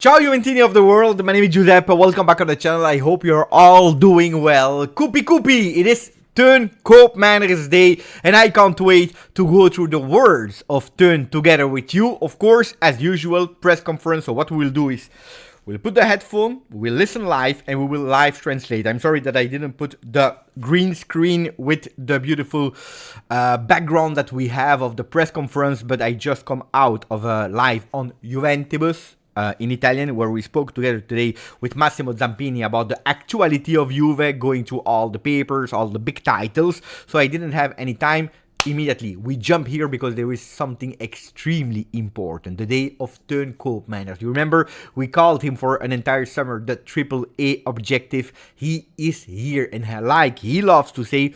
Ciao Juventini of the world, my name is Giuseppe, welcome back on the channel, I hope you're all doing well. Koopie, it is Teun Koopmeiners Day and I can't wait to go through the words of Teun together with you. Of course, as usual, press conference, so what we will do is we'll put the headphone, we'll listen live and we will live translate. I'm sorry that I didn't put the green screen with the beautiful background that we have of the press conference, but I just come out of a live on Juventus. In Italian, where we spoke together today with Massimo Zampini about the actuality of Juve, going through all the papers, all the big titles, so I didn't have any time. Immediately, we jump here because there is something extremely important, the day of Teun Koopmeiners. You remember, we called him for an entire summer the AAA objective. He is here, and like he loves to say,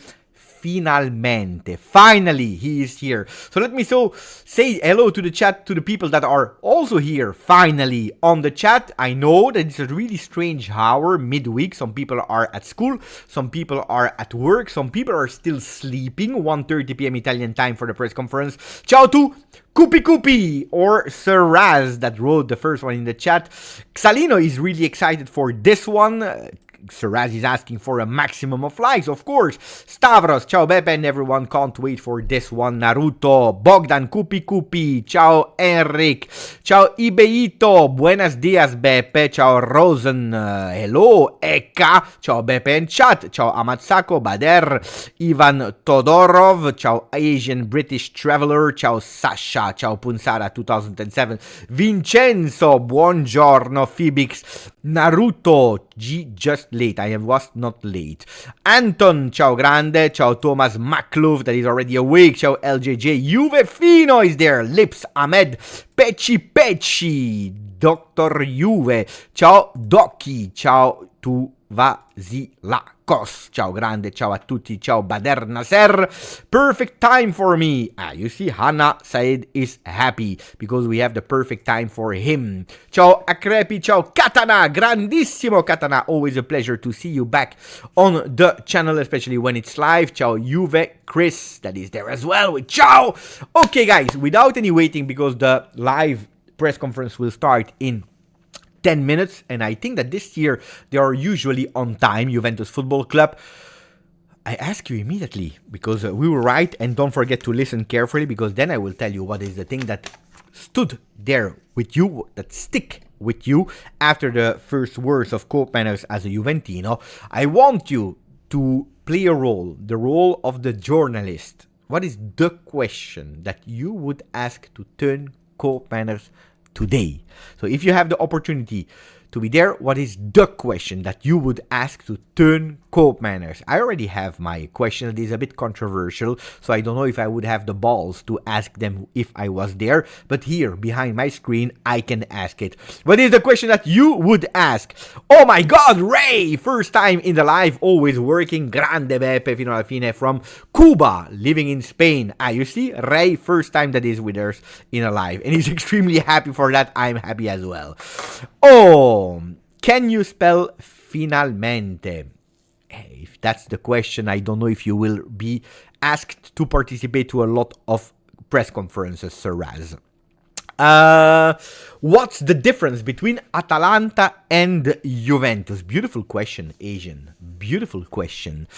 finalmente, finally, he is here. So let me say hello to the chat, to the people that are also here, finally, on the chat. I know that it's a really strange hour, midweek. Some people are at school, some people are at work, some people are still sleeping. 1:30 p.m. Italian time for the press conference. Ciao to Koopie, or Sir Raz that wrote the first one in the chat. Xalino is really excited for this one. Sir Raz is asking for a maximum of likes, of course. Stavros, ciao Beppe, and everyone can't wait for this one. Naruto, Bogdan, Koopie, ciao Enric, ciao Ibeito, buenos dias Beppe, ciao Rosen, hello Eka, ciao Beppe and chat, ciao Amatsako, Bader, Ivan Todorov, ciao Asian British Traveler, ciao Sasha, ciao Punsara 2007, Vincenzo, buongiorno Phoebix, Naruto, just late, I was not late. Anton, ciao grande, ciao Thomas Maklov that is already awake, ciao LJJ, Juve Fino is there, Lips, Ahmed, Pecci, Dr. Juve, ciao Doki, ciao tu Vasilakos, ciao grande, ciao a tutti, ciao Bader Nasser, perfect time for me. You see, Hannah Said is happy because we have the perfect time for him. Ciao Akrepi, ciao Katana, grandissimo Katana, always a pleasure to see you back on the channel, especially when it's live. Ciao Juve Chris, that is there as well with ciao. Okay guys, without any waiting, because the live press conference will start in 10 minutes, and I think that this year they are usually on time, Juventus Football Club. I ask you immediately, because we were right, and don't forget to listen carefully, because then I will tell you what is the thing that stood there with you, that stick with you after the first words of Koopmeiners as a Juventino. I want you to play a role, the role of the journalist. What is the question that you would ask to Teun Koopmeiners today? So if you have the opportunity to be there, what is the question that you would ask to Teun Koopmeiners. I already have my question that is a bit controversial, so I don't know if I would have the balls to ask them if I was there, but here, behind my screen, I can ask it. What is the question that you would ask? Oh my god, Ray! First time in the live, always working. Grande Beppe fino alla fine from Cuba, living in Spain. Ah, you see, Ray, first time that is with us in a live, and he's extremely happy for that. I'm happy as well. Oh, can you spell finalmente? If that's the question, I don't know if you will be asked to participate to a lot of press conferences, Sir Raz. What's the difference between Atalanta and Juventus? Beautiful question, Asian. Beautiful question.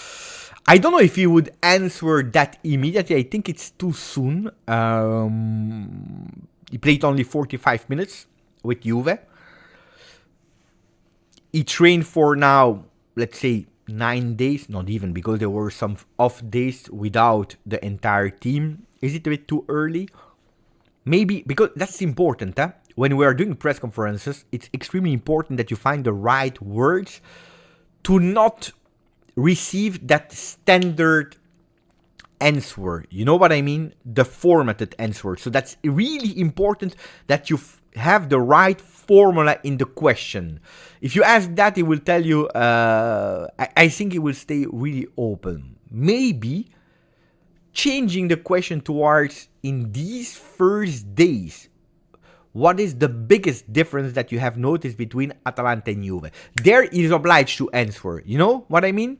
I don't know if you would answer that immediately. I think it's too soon. He played only 45 minutes with Juve. He trained for now, let's say, 9 days. Not even, because there were some off days without the entire team. Is it a bit too early? Maybe, because that's important. When we are doing press conferences, it's extremely important that you find the right words to not receive that standard answer. You know what I mean? The formatted answer. So that's really important that you have the right formula in the question. If you ask that, it will tell you, I think it will stay really open. Maybe changing the question towards, in these first days, what is the biggest difference that you have noticed between Atalanta and Juve? There he is obliged to answer. You know what I mean?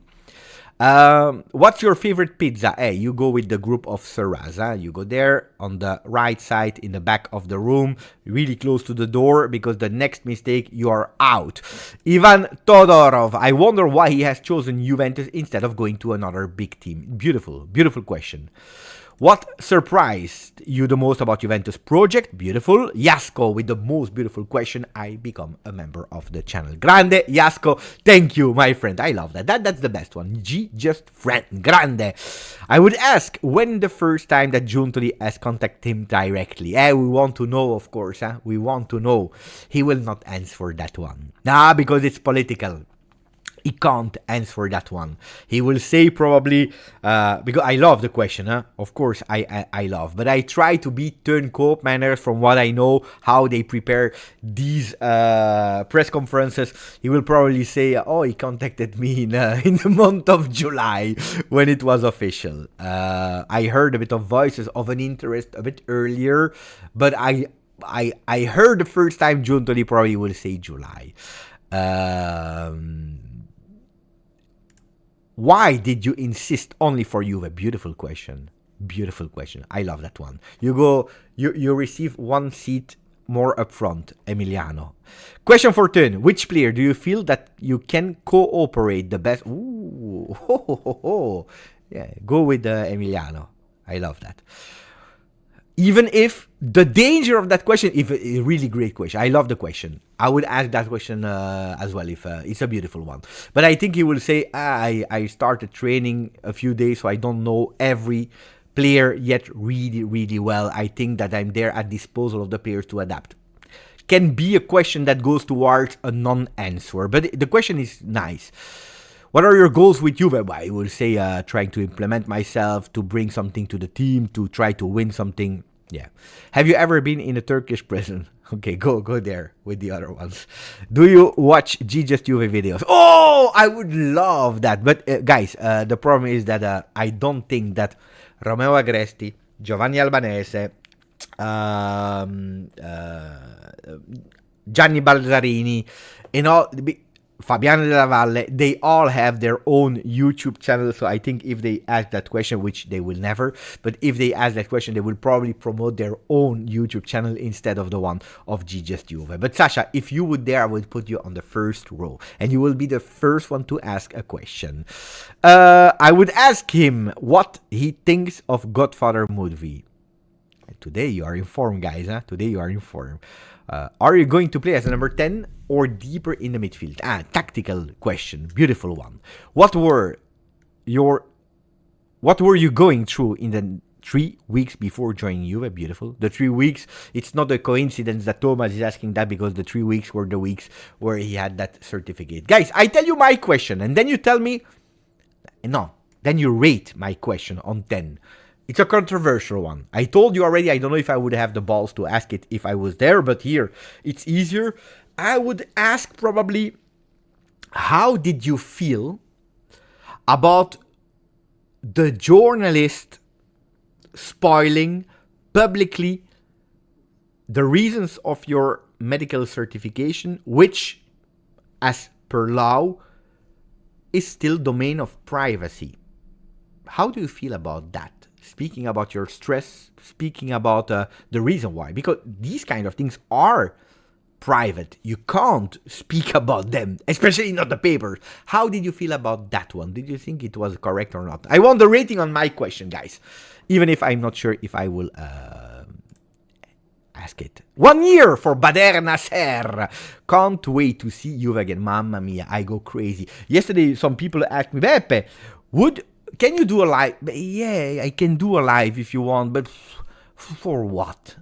What's your favorite pizza? Hey, you go with the group of Serraza. You go there on the right side in the back of the room, really close to the door, because the next mistake you are out. Ivan Todorov. I wonder why he has chosen Juventus instead of going to another big team. Beautiful, beautiful question. What surprised you the most about Juventus project? Beautiful. Yasko with the most beautiful question. I become a member of the channel. Grande Yasko. Thank you, my friend. I love that. That's the best one. Just friend. Grande. I would ask, when the first time that Giuntoli has contacted him directly? We want to know, of course. We want to know. He will not answer that one. Nah, because it's political. He can't answer that one. He will say probably, because I love the question, of course I love, but I try to be Teun Koopmeiners from what I know, how they prepare these press conferences. He will probably say, oh, he contacted me in the month of July when it was official. I heard a bit of voices of an interest a bit earlier, but I heard the first time Giuntoli probably will say July. Why did you insist only for Juve? Beautiful question. Beautiful question. I love that one. You receive one seat more up front, Emiliano. Question for Teun. Which player do you feel that you can cooperate the best? Ooh, yeah, go with Emiliano. I love that. Even if the danger of that question, if a really great question, I love the question. I would ask that question as well if it's a beautiful one. But I think he will say, I started training a few days, so I don't know every player yet really, really well. I think that I'm there at disposal of the players to adapt. Can be a question that goes towards a non-answer, but the question is nice. What are your goals with Juve? Well, I will say trying to implement myself, to bring something to the team, to try to win something. Yeah. Have you ever been in a Turkish prison? Okay, go there with the other ones. Do you watch GJustjuve videos? Oh, I would love that. But guys, the problem is that I don't think that Romeo Agresti, Giovanni Albanese, Gianni Balzarini, and all... Fabiano Della Valle, they all have their own YouTube channel. So I think if they ask that question, which they will never, but if they ask that question, they will probably promote their own YouTube channel instead of the one of GJustjuve. But Sasha, if you would dare, I would put you on the first row and you will be the first one to ask a question. I would ask him what he thinks of Godfather movie. Today you are informed, guys. Today you are informed. Are you going to play as a number 10 or deeper in the midfield? Tactical question. Beautiful one. What were you going through in the 3 weeks before joining Juve? Beautiful. The 3 weeks, it's not a coincidence that Thomas is asking that, because the 3 weeks were the weeks where he had that certificate. Guys, I tell you my question and then you tell me No, then you rate my question on 10. It's a controversial one. I told you already, I don't know if I would have the balls to ask it if I was there, but here it's easier. I would ask probably, how did you feel about the journalist spoiling publicly the reasons of your medical certification, which, as per law, is still domain of privacy? How do you feel about that? Speaking about your stress, speaking about the reason why, because these kind of things are private. You can't speak about them, especially not the papers. How did you feel about that one? Did you think it was correct or not? I want the rating on my question, guys, even if I'm not sure if I will ask it. 1 year for Bader Nasser. Can't wait to see Juve again. Mamma mia, I go crazy. Yesterday, some people asked me, Beppe, can you do a live? Yeah, I can do a live if you want, but for what?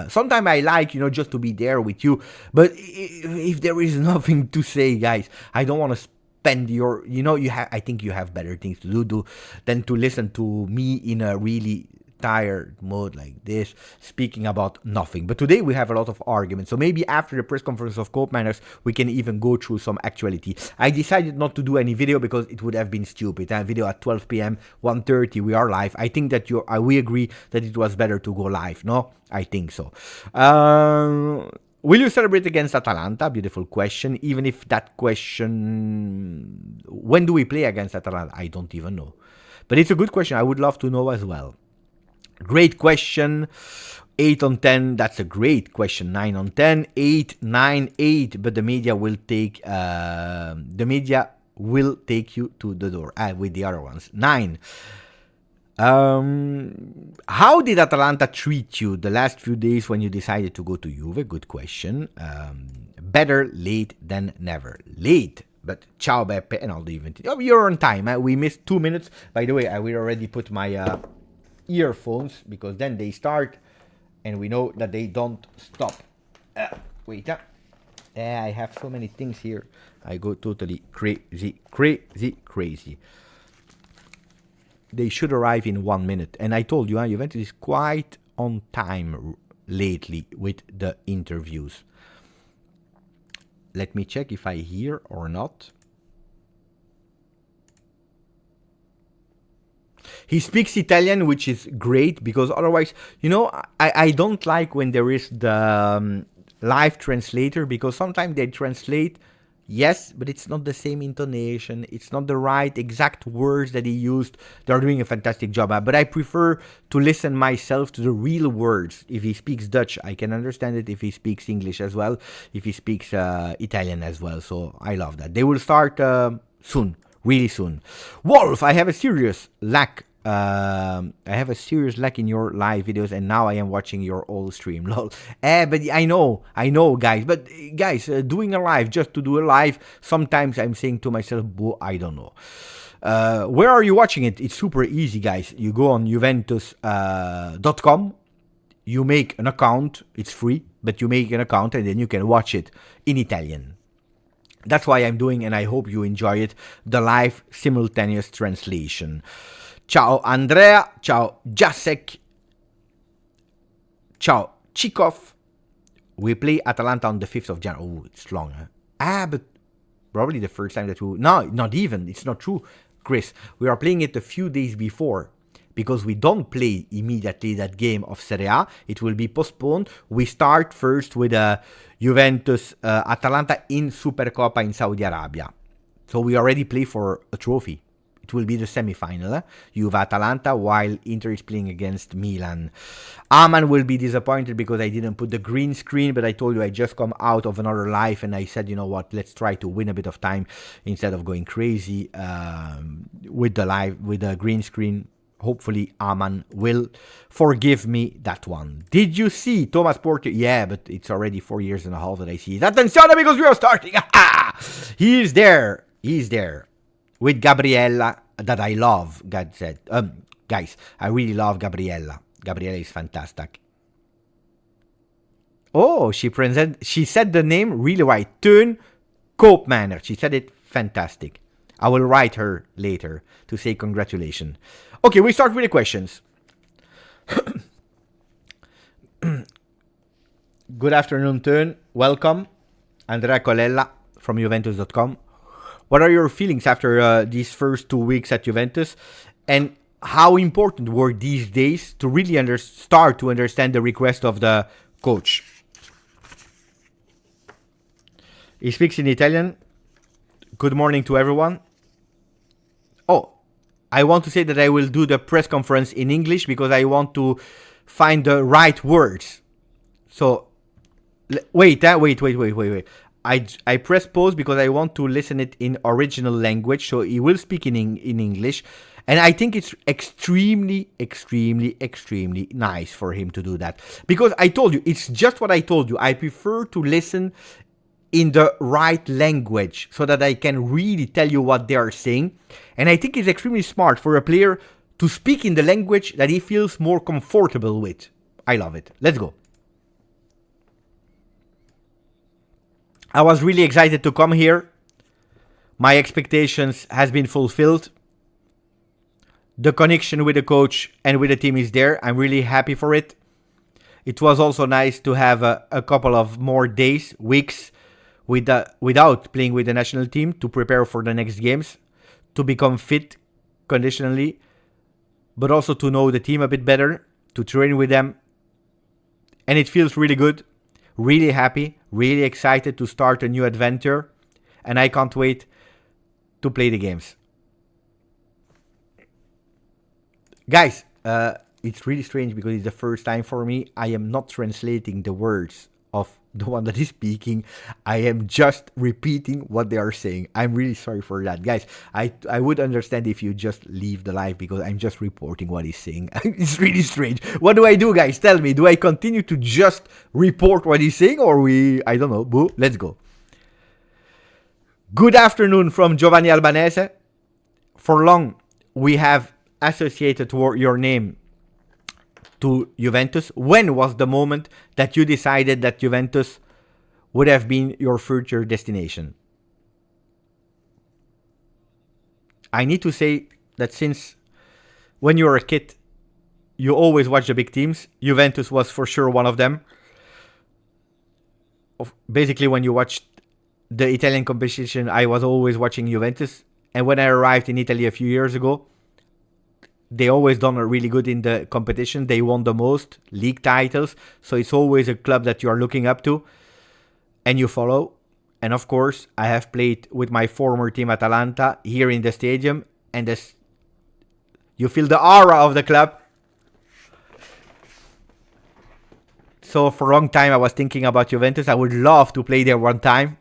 Sometimes I like, just to be there with you. But if there is nothing to say, guys, I don't want to spend your, I think you have better things to do than to listen to me in a really tired mode like this, speaking about nothing. But today we have a lot of arguments, so maybe after the press conference of Koopmeiners we can even go through some actuality. I decided not to do any video because it would have been stupid. A video at 12 p.m, 1:30, we are live. I think that we agree that it was better to go live, no? I think so. Will you celebrate against Atalanta? Beautiful question. Even if that question, when do we play against Atalanta? I don't even know. But it's a good question. I would love to know as well. Great question. 8 on 10. That's a great question. 9 on 10. 8, 9, 8. But the media will take you to the door with the other ones. 9. How did Atalanta treat you the last few days when you decided to go to Juve? Good question. Better late than never. Late. But ciao Beppe and all the event. Oh, you're on time. We missed 2 minutes. By the way, I will already put my earphones, because then they start and we know that they don't stop. Wait. I have so many things here. I go totally crazy. They should arrive in 1 minute. And I told you, Juventus is quite on time lately with the interviews. Let me check if I hear or not. He speaks Italian, which is great, because otherwise, I don't like when there is the live translator, because sometimes they translate, yes, but it's not the same intonation. It's not the right exact words that he used. They're doing a fantastic job. But I prefer to listen myself to the real words. If he speaks Dutch, I can understand it. If he speaks English as well. If he speaks Italian as well. So I love that. They will start soon. Really soon. Wolf, I have a serious lack. I have a serious lack in your live videos, and now I am watching your old stream. Lol. But I know, guys. But guys, doing a live just to do a live, sometimes I'm saying to myself, I don't know. Where are you watching it? It's super easy, guys. You go on Juventus.com. You make an account. It's free, but you make an account and then you can watch it in Italian. That's why I'm doing, and I hope you enjoy it, the live simultaneous translation. Ciao Andrea, ciao Jacek, ciao Chikov. We play Atalanta on the 5th of January. Oh, it's long, huh? But probably the first time that we... No, not even. It's not true, Chris. We are playing it a few days before, because we don't play immediately that game of Serie A. It will be postponed. We start first with Juventus Atalanta in Supercoppa in Saudi Arabia. So we already play for a trophy. It will be the semi-final. Juve Atalanta, while Inter is playing against Milan. Aman will be disappointed because I didn't put the green screen, but I told you I just come out of another live and I said, you know what, let's try to win a bit of time instead of going crazy with the green screen. Hopefully Aman will forgive me that one. Did you see Thomas Porter? Yeah, but it's already 4 years and a half that I see it. Attenzione, because we are starting. He's there. With Gabriella, that I love, God said. Guys, I really love Gabriella. Gabriella is fantastic. Oh, she said the name really right. Teun Koopmeiners. She said it fantastic. I will write her later to say congratulations. Okay, we start with the questions. Good afternoon, Teun. Welcome. Andrea Colella from Juventus.com. What are your feelings after these first 2 weeks at Juventus? And how important were these days to really start to understand the request of the coach? He speaks in Italian. Good morning to everyone. Oh, I want to say that I will do the press conference in English because I want to find the right words. So, wait. I press pause because I want to listen it in original language. So he will speak in English. And I think it's extremely nice for him to do that. Because I told you, it's just what I told you. I prefer to listen in the right language so that I can really tell you what they are saying. And I think it's extremely smart for a player to speak in the language that he feels more comfortable with. I love it. Let's go. I was really excited to come here. My expectations has been fulfilled. The connection with the coach and with the team is there. I'm really happy for it. It was also nice to have a couple of more days, weeks, without playing with the national team to prepare for the next games, to become fit conditionally, but also to know the team a bit better, to train with them. And it feels really good, really happy, really excited to start a new adventure. And I can't wait to play the games. Guys, it's really strange because it's the first time for me. I am not translating the words of the one that is speaking. I am just repeating what they are saying. I'm really sorry for that. Guys, I would understand if you just leave the live because I'm just reporting what he's saying. It's really strange. What do I do, guys? Tell me. Do I continue to just report what he's saying or I don't know. Boo, let's go. Good afternoon from Giovanni Albanese. For long, we have associated your name to Juventus. When was the moment that you decided that Juventus would have been your future destination? I need to say that since when you were a kid, you always watch the big teams. Juventus was for sure one of them. Basically, when you watched the Italian competition, I was always watching Juventus. And when I arrived in Italy a few years ago, they always done really good in the competition. They won the most league titles. So it's always a club that you are looking up to and you follow. And of course, I have played with my former team Atalanta here in the stadium. And you feel the aura of the club. So for a long time, I was thinking about Juventus. I would love to play there one time.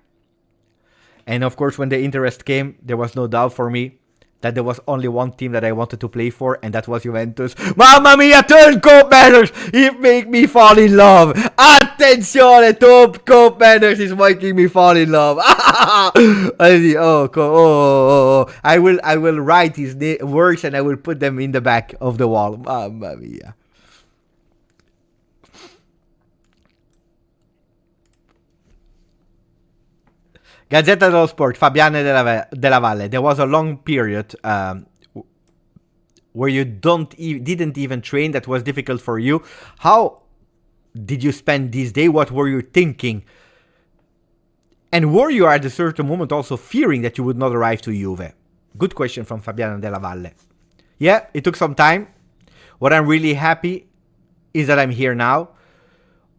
And of course, when the interest came, there was no doubt for me that there was only one team that I wanted to play for, and that was Juventus. Mamma mia, Teun Koopmeiners! He make me fall in love. Attenzione, Teun Koopmeiners is making me fall in love. I will write his words and I will put them in the back of the wall. Mamma mia. Gazzetta dello Sport, Fabiane della Valle. There was a long period where you didn't even train. That was difficult for you. How did you spend this day? What were you thinking? And were you at a certain moment also fearing that you would not arrive to Juve? Good question from Fabiane della Valle. Yeah, it took some time. What I'm really happy is that I'm here now.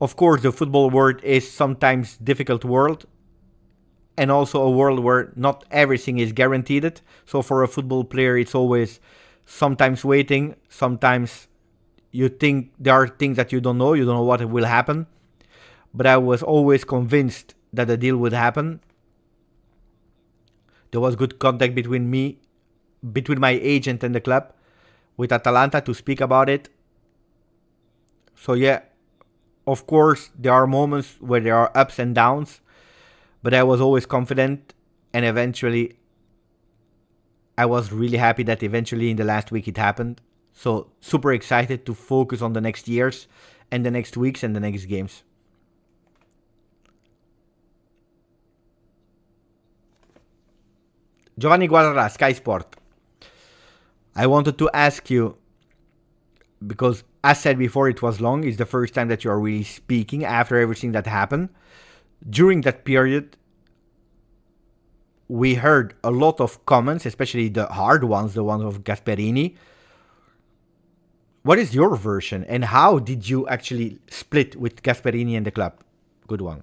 Of course, the football world is sometimes difficult world. And also a world where not everything is guaranteed. So for a football player, it's always sometimes waiting. Sometimes you think there are things that you don't know. You don't know what will happen. But I was always convinced that the deal would happen. There was good contact between my agent and the club, with Atalanta to speak about it. So yeah, of course, there are moments where there are ups and downs. But I was always confident, and eventually, I was really happy that eventually in the last week it happened. So super excited to focus on the next years, and the next weeks, and the next games. Giovanni Guadalra, Sky Sport. I wanted to ask you, because as said before, it was long. It's the first time that you are really speaking after everything that happened. During that period, we heard a lot of comments, especially the hard ones, the ones of Gasperini. What is your version, and how did you actually split with Gasperini and the club? Good one.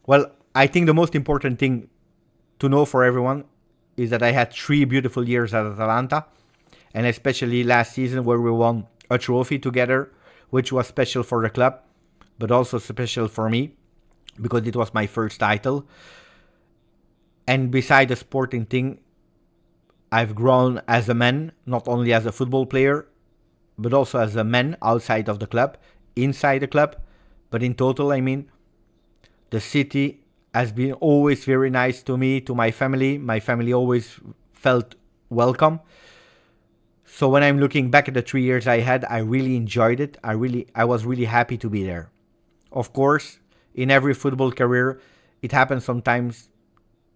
Well, I think the most important thing to know for everyone is that I had 3 beautiful years at Atalanta, and especially last season where we won a trophy together, which was special for the club, but also special for me because it was my first title. And beside the sporting thing, I've grown as a man, not only as a football player, but also as a man outside of the club, inside the club. But in total, I mean, the city has been always very nice to me, to my family. My family always felt welcome. So when I'm looking back at the 3 years I had, I really enjoyed it. I was really happy to be there. Of course, in every football career, it happens sometimes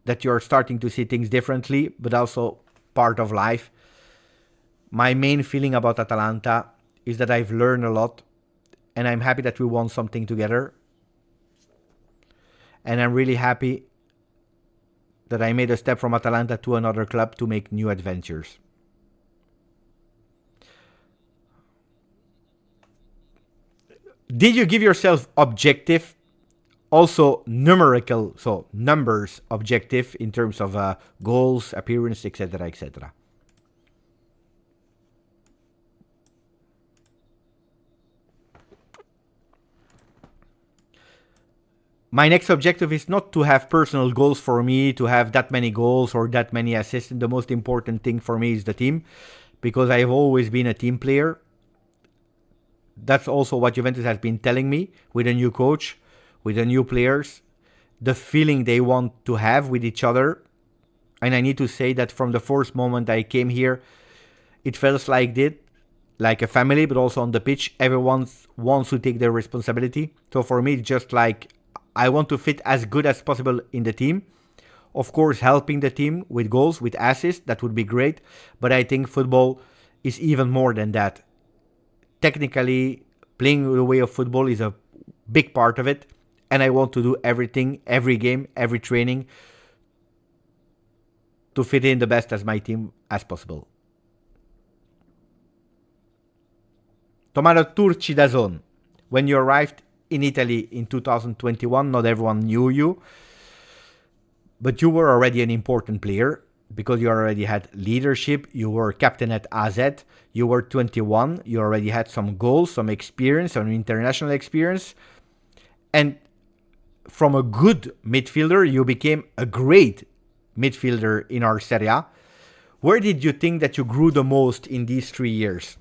that you're starting to see things differently, but also part of life. My main feeling about Atalanta is that I've learned a lot, and I'm happy that we won something together. And I'm really happy that I made a step from Atalanta to another club to make new adventures. Did you give yourself objective, also numerical, so numbers objective in terms of goals, appearance, etc., etc.? My next objective is not to have personal goals for me, to have that many goals or that many assists. The most important thing for me is the team, because I have always been a team player. That's also what Juventus has been telling me with a new coach, with the new players, the feeling they want to have with each other. And I need to say that from the first moment I came here, it feels like like a family, but also on the pitch, everyone wants to take their responsibility. So for me, it's just like I want to fit as good as possible in the team. Of course, helping the team with goals, with assists, that would be great. But I think football is even more than that. Technically, playing the way of football is a big part of it. And I want to do everything, every game, every training, to fit in the best as my team as possible. Tommaso Turci Dazon. When you arrived in Italy in 2021, not everyone knew you. But you were already an important player, because you already had leadership, you were captain at AZ, you were 21, you already had some goals, some experience, some international experience. And from a good midfielder, you became a great midfielder in our Serie A. Where did you think that you grew the most in these 3 years?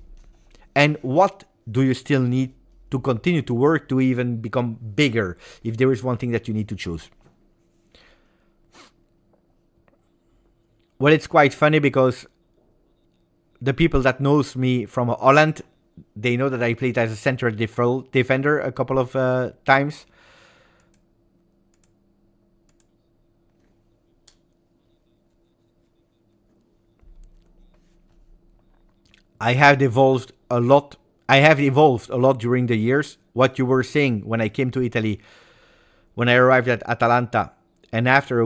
And what do you still need to continue to work to even become bigger, if there is one thing that you need to choose? Well, it's quite funny because the people that knows me from Holland, they know that I played as a central defender a couple of times. I have evolved a lot. During the years. What you were saying when I came to Italy, when I arrived at Atalanta, and after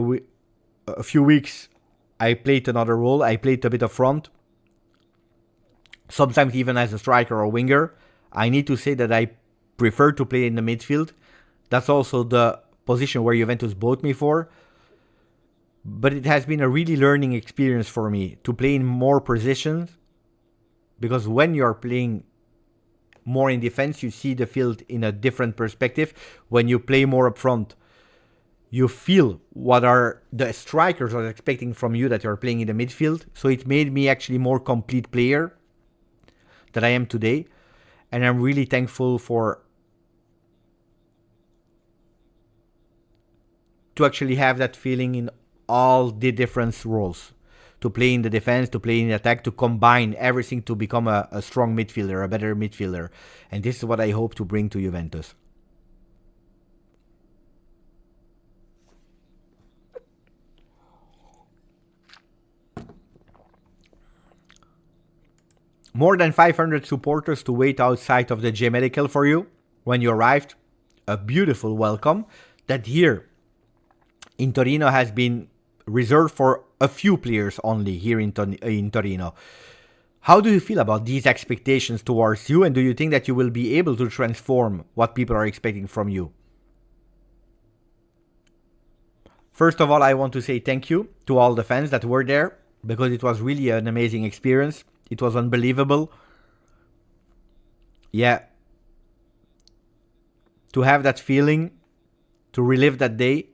a few weeks, I played another role. I played a bit of front, sometimes even as a striker or winger. I need to say that I prefer to play in the midfield. That's also the position where Juventus bought me for. But it has been a really learning experience for me to play in more positions, because when you're playing more in defense, you see the field in a different perspective. When you play more up front, you feel what are the strikers are expecting from you that you're playing in the midfield. So it made me actually more complete player that I am today. And I'm really thankful to actually have that feeling in all the different roles. To play in the defense, to play in the attack, to combine everything to become a strong midfielder, a better midfielder. And this is what I hope to bring to Juventus. More than 500 supporters to wait outside of the J Medical for you when you arrived. A beautiful welcome that here in Torino has been reserved for a few players only here in Torino. How do you feel about these expectations towards you, and do you think that you will be able to transform what people are expecting from you? First of all, I want to say thank you to all the fans that were there, because it was really an amazing experience. It was unbelievable. Yeah. To have that feeling, to relive that day,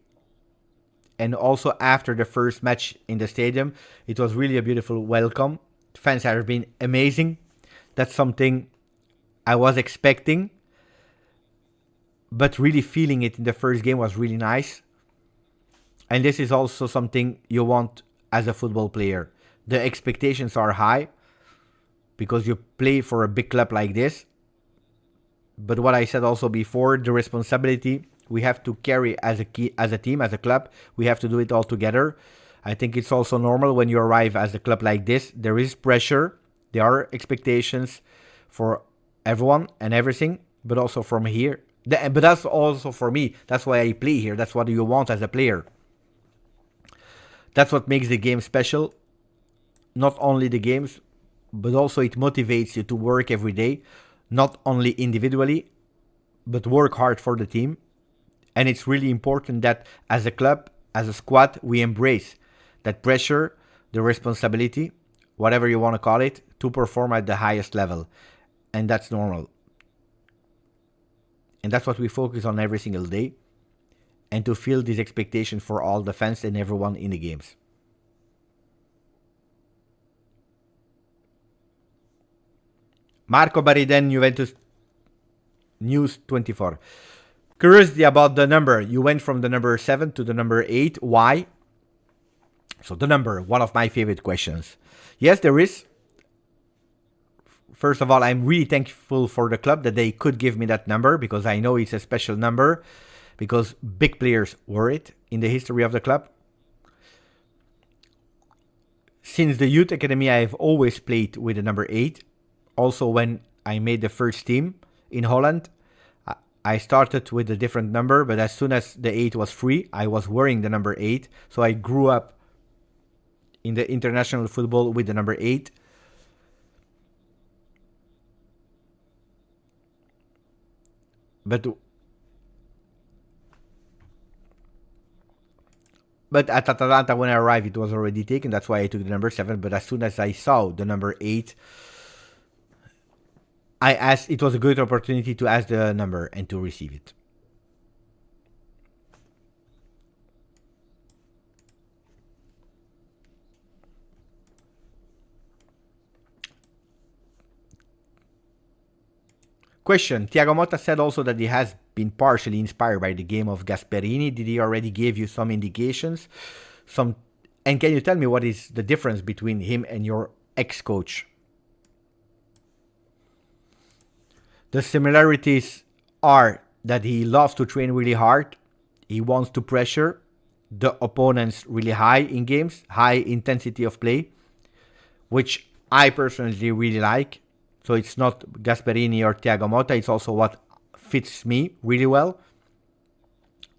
and also after the first match in the stadium, it was really a beautiful welcome. Fans have been amazing. That's something I was expecting, but really feeling it in the first game was really nice. And this is also something you want as a football player. The expectations are high because you play for a big club like this. But what I said also before, the responsibility we have to carry as a team, as a club, we have to do it all together. I think it's also normal when you arrive as a club like this. There is pressure. There are expectations for everyone and everything, but also from here. But that's also for me. That's why I play here. That's what you want as a player. That's what makes the game special. Not only the games, but also it motivates you to work every day. Not only individually, but work hard for the team. And it's really important that as a club, as a squad, we embrace that pressure, the responsibility, whatever you want to call it, to perform at the highest level. And that's normal. And that's what we focus on every single day. And to feel this expectation for all the fans and everyone in the games. Marco Bariden, Juventus News 24. Curiosity about the number. You went from the number 7 to the number 8. Why? So the number, one of my favorite questions. Yes, there is. First of all, I'm really thankful for the club that they could give me that number, because I know it's a special number, because big players wore it in the history of the club. Since the youth academy, I've always played with the number 8. Also, when I made the first team in Holland, I started with a different number, but as soon as the 8 was free, I was wearing the number 8. So I grew up in the international football with the number 8. But at Atalanta, when I arrived, it was already taken. That's why I took the number 7. But as soon as I saw the number 8, I asked. It was a good opportunity to ask the number and to receive it. Question. Thiago Motta said also that he has been partially inspired by the game of Gasperini. Did he already give you some indications? And can you tell me what is the difference between him and your ex-coach? The similarities are that he loves to train really hard. He wants to pressure the opponents really high in games, high intensity of play, which I personally really like. So it's not Gasperini or Thiago Motta, it's also what fits me really well.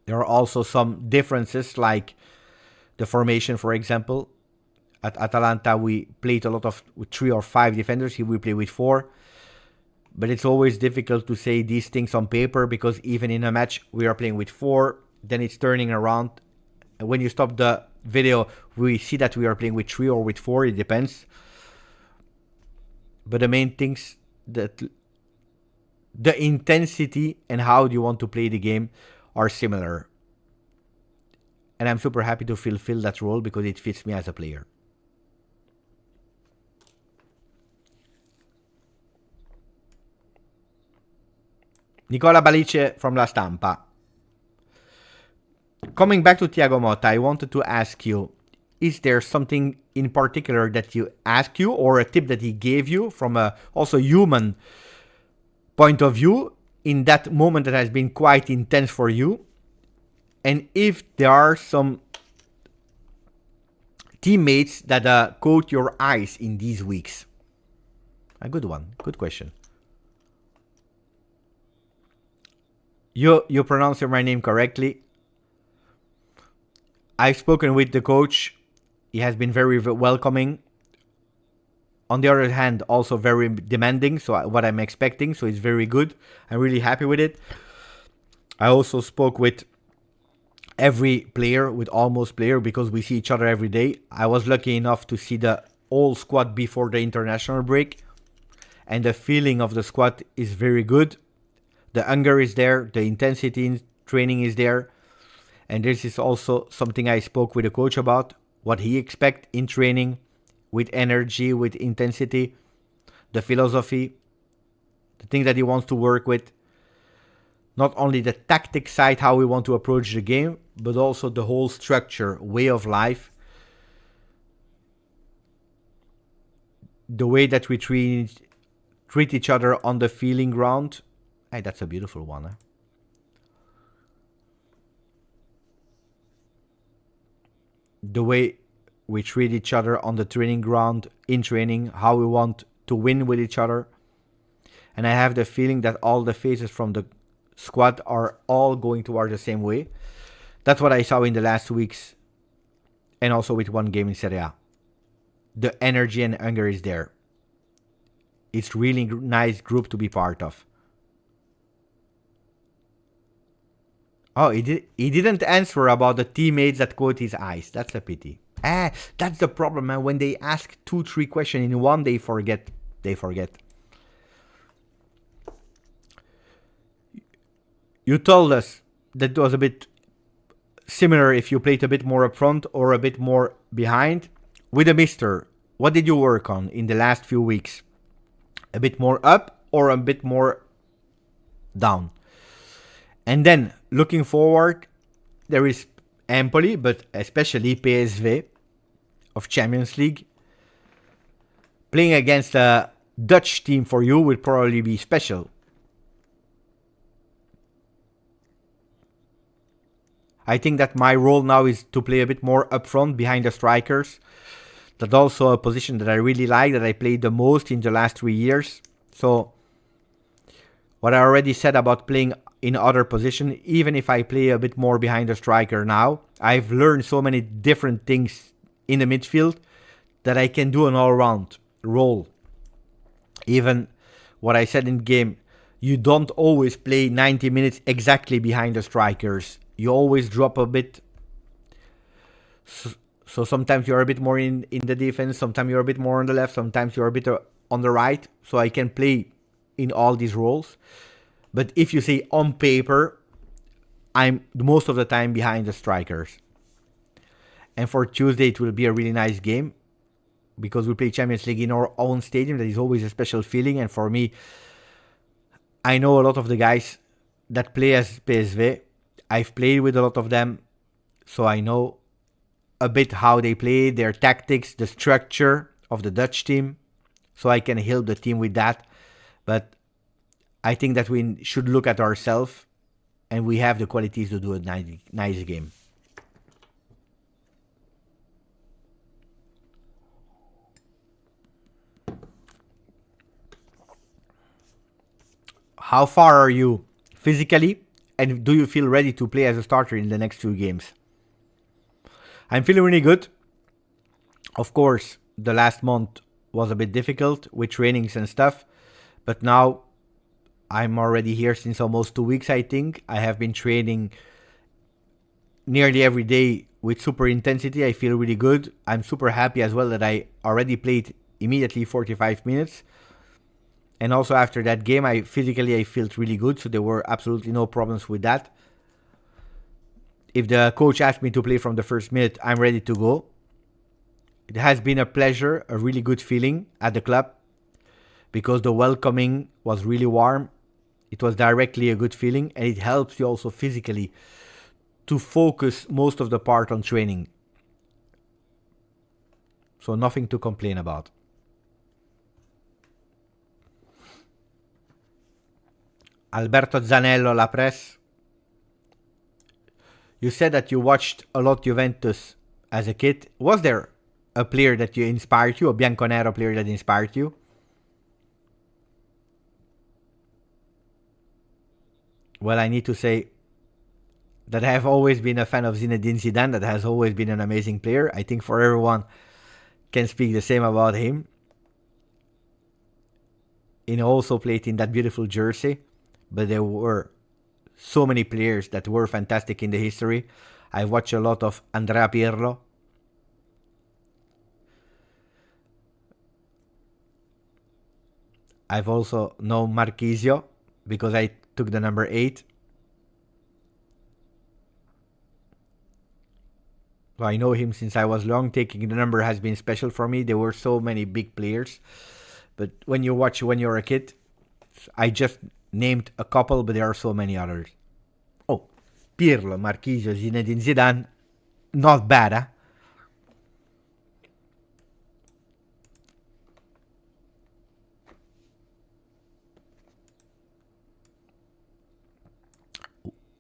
There are also some differences, like the formation, for example. At Atalanta, we played a lot with 3 or 5 defenders. Here we play with 4. But it's always difficult to say these things on paper, because even in a match, we are playing with 4. Then it's turning around. And when you stop the video, we see that we are playing with 3 or with 4. It depends. But the main things, that the intensity and how you want to play the game are similar. And I'm super happy to fulfill that role, because it fits me as a player. Nicola Balice from La Stampa. Coming back to Thiago Motta, I wanted to ask you, is there something in particular that you asked you, or a tip that he gave you from a also human point of view in that moment that has been quite intense for you? And if there are some teammates that caught your eyes in these weeks? A good one. Good question. You pronounce my name correctly. I've spoken with the coach. He has been very welcoming. On the other hand, also very demanding. So what I'm expecting. So it's very good. I'm really happy with it. I also spoke with every player, with almost player, because we see each other every day. I was lucky enough to see the whole squad before the international break. And the feeling of the squad is very good. The hunger is there. The intensity in training is there. And this is also something I spoke with the coach about. What he expects in training, with energy, with intensity, the philosophy, the thing that he wants to work with. Not only the tactic side, how we want to approach the game, but also the whole structure, way of life. The way that we treat each other on the feeling ground. Hey, that's a beautiful one. Huh? The way we treat each other on the training ground, in training, how we want to win with each other. And I have the feeling that all the faces from the squad are all going towards the same way. That's what I saw in the last weeks. And also with one game in Serie A. The energy and hunger is there. It's really nice group to be part of. Oh, he didn't answer about the teammates that caught his eyes. That's a pity. That's the problem, man. When they ask 2-3 questions in one, they forget. You told us that it was a bit similar if you played a bit more up front or a bit more behind. With the mister, what did you work on in the last few weeks? A bit more up or a bit more down? And then, looking forward, there is Empoli, but especially PSV of Champions League. Playing against a Dutch team for you would probably be special. I think that my role now is to play a bit more up front behind the strikers. That's also a position that I really like, that I played the most in the last 3 years. So, what I already said about playing in other position, even if I play a bit more behind the striker now, I've learned so many different things in the midfield that I can do an all-round role. Even what I said in game, you don't always play 90 minutes exactly behind the strikers. You always drop a bit. So sometimes you're a bit more in the defense, sometimes you're a bit more on the left, sometimes you're a bit on the right. So I can play in all these roles. But if you say on paper, I'm most of the time behind the strikers. And for Tuesday, it will be a really nice game. Because we play Champions League in our own stadium. That is always a special feeling. And for me, I know a lot of the guys that play as PSV. I've played with a lot of them. So I know a bit how they play, their tactics, the structure of the Dutch team. So I can help the team with that. But I think that we should look at ourselves, and we have the qualities to do a nice game. How far are you physically, and do you feel ready to play as a starter in the next 2 games? I'm feeling really good. Of course, the last month was a bit difficult with trainings and stuff, but now I'm already here since almost 2 weeks, I think. I have been training nearly every day with super intensity. I feel really good. I'm super happy as well that I already played immediately 45 minutes. And also after that game, I felt really good. So there were absolutely no problems with that. If the coach asked me to play from the first minute, I'm ready to go. It has been a pleasure, a really good feeling at the club. Because the welcoming was really warm. It was directly a good feeling, and it helps you also physically to focus most of the part on training. So nothing to complain about. Alberto Zanello, La Presse. You said that you watched a lot Juventus as a kid. Was there a player that you inspired you, a Bianconero player that inspired you? Well, I need to say that I have always been a fan of Zinedine Zidane. That has always been an amazing player. I think for everyone can speak the same about him. He also played in that beautiful jersey, but there were so many players that were fantastic in the history. I watched a lot of Andrea Pirlo. I've also known Marchisio because I took the number 8. So I know him since I was young. Taking the number has been special for me. There were so many big players. But when you watch when you're a kid, I just named a couple, but there are so many others. Oh, Pirlo, Marchisio, Zinedine Zidane. Not bad, huh?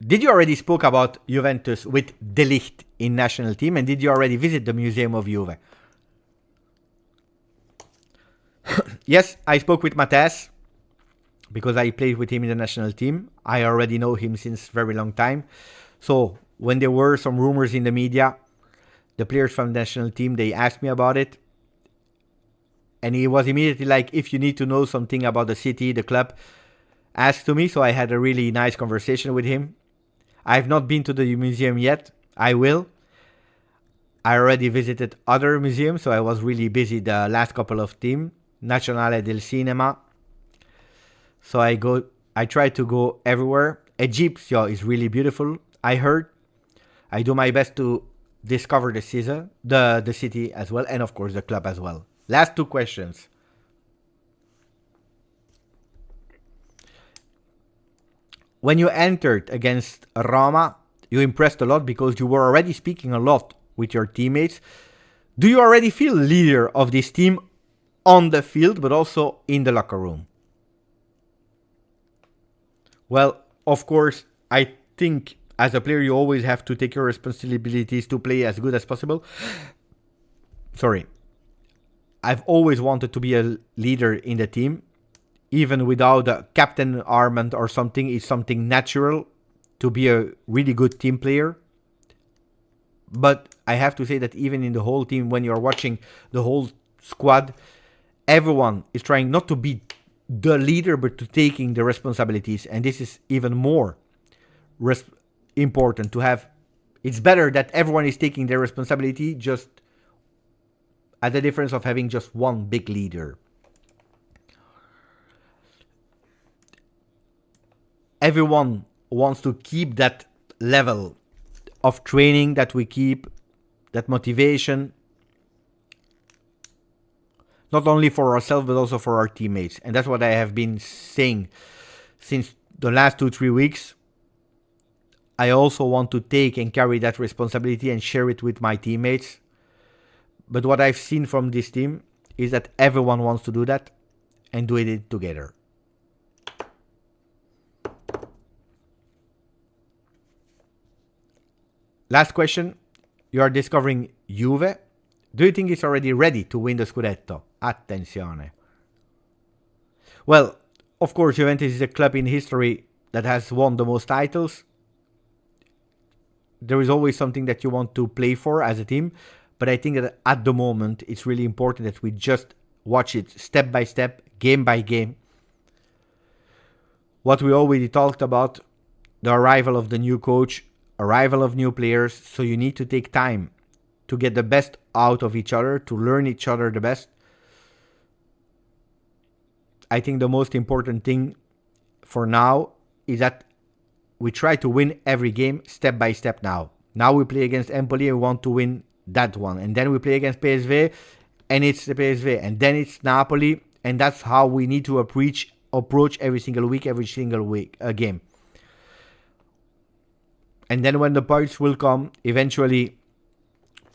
Did you already spoke about Juventus with De Ligt in national team, and did you already visit the Museum of Juve? Yes, I spoke with Matthijs because I played with him in the national team. I already know him since very long time. So when there were some rumors in the media, the players from the national team, they asked me about it. And he was immediately like, if you need to know something about the city, the club, ask to me. So I had a really nice conversation with him. I've not been to the museum yet. I will. I already visited other museums, so I was really busy the last couple of teams. Nazionale del Cinema. So I try to go everywhere. Egipzio is really beautiful, I heard. I do my best to discover the city as well, and of course the club as well. Last 2 questions. When you entered against Roma, you impressed a lot because you were already speaking a lot with your teammates. Do you already feel leader of this team on the field, but also in the locker room? Well, of course, I think as a player you always have to take your responsibilities to play as good as possible. Sorry. I've always wanted to be a leader in the team. Even without a captain armband or something, it's something natural to be a really good team player. But I have to say that even in the whole team, when you're watching the whole squad, everyone is trying not to be the leader, but to taking the responsibilities. And this is even more important to have. It's better that everyone is taking their responsibility, just at the difference of having just one big leader. Everyone wants to keep that level of training that we keep, that motivation, not only for ourselves, but also for our teammates. And that's what I have been saying since the last 2-3 weeks. I also want to take and carry that responsibility and share it with my teammates. But what I've seen from this team is that everyone wants to do that and do it together. Last question. You are discovering Juve. Do you think it's already ready to win the Scudetto? Attenzione. Well, of course, Juventus is a club in history that has won the most titles. There is always something that you want to play for as a team. But I think that at the moment, it's really important that we just watch it step by step, game by game. What we already talked about, the arrival of the new coach, arrival of new players. So you need to take time to get the best out of each other, to learn each other the best. I think the most important thing for now is that we try to win every game step by step now. Now we play against Empoli and we want to win that one. And then we play against PSV and it's the PSV. And then it's Napoli. And that's how we need to approach every single week, game. And then when the points will come, eventually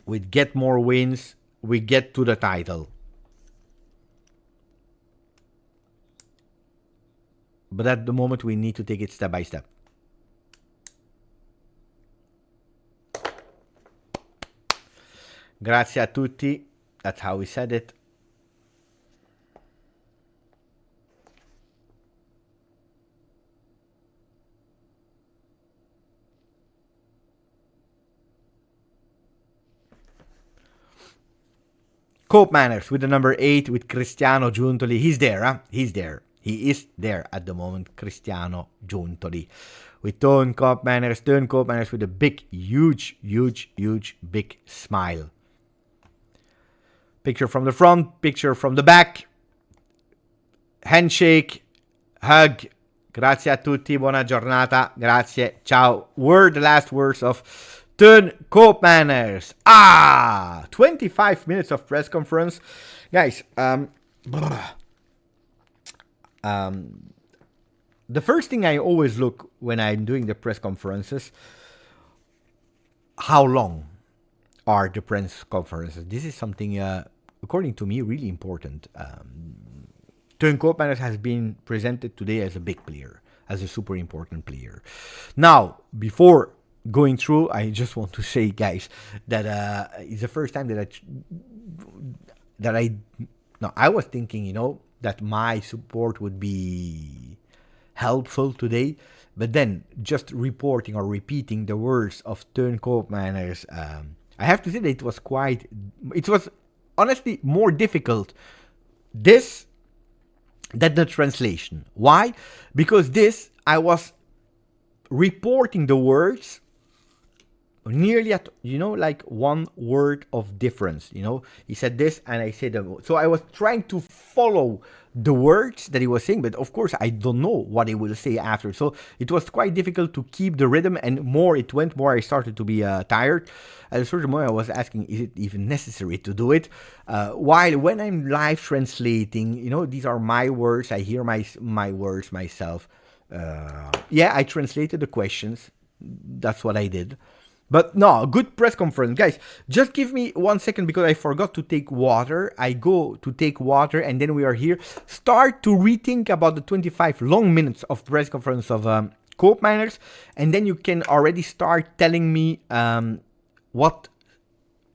we get more wins, we get to the title. But at the moment, we need to take it step by step. Grazie a tutti. That's how we said it. Koopmeiners with the number 8 with Cristiano Giuntoli. He's there, huh? He's there. He is there at the moment, Cristiano Giuntoli. With Teun Koopmeiners with a big, huge, big smile. Picture from the front, picture from the back. Handshake, hug. Grazie a tutti, buona giornata. Grazie, ciao. The last words of Teun Koopmeiners. 25 minutes of press conference. Guys, the first thing I always look when I'm doing the press conferences, how long are the press conferences? This is something, according to me, really important. Teun Koopmeiners has been presented today as a big player, as a super important player. Now, before going through, I just want to say, guys, that it's the first time I was thinking, that my support would be helpful today, but then just reporting or repeating the words of Teun Koopmeiners, I have to say that it was honestly more difficult than the translation. Why? Because I was reporting the words nearly at, like one word of difference. He said this and I said that. So I was trying to follow the words that he was saying, but of course I don't know what he will say after. So it was quite difficult to keep the rhythm, and more it went, more I started to be tired. At a certain moment I was asking, is it even necessary to do it? While when I'm live translating, these are my words, I hear my words myself. I translated the questions. That's what I did. But no, good press conference. Guys, just give me 1 second because I forgot to take water. I go to take water and then we are here. Start to rethink about the 25 long minutes of press conference of Koopmeiners. And then you can already start telling me what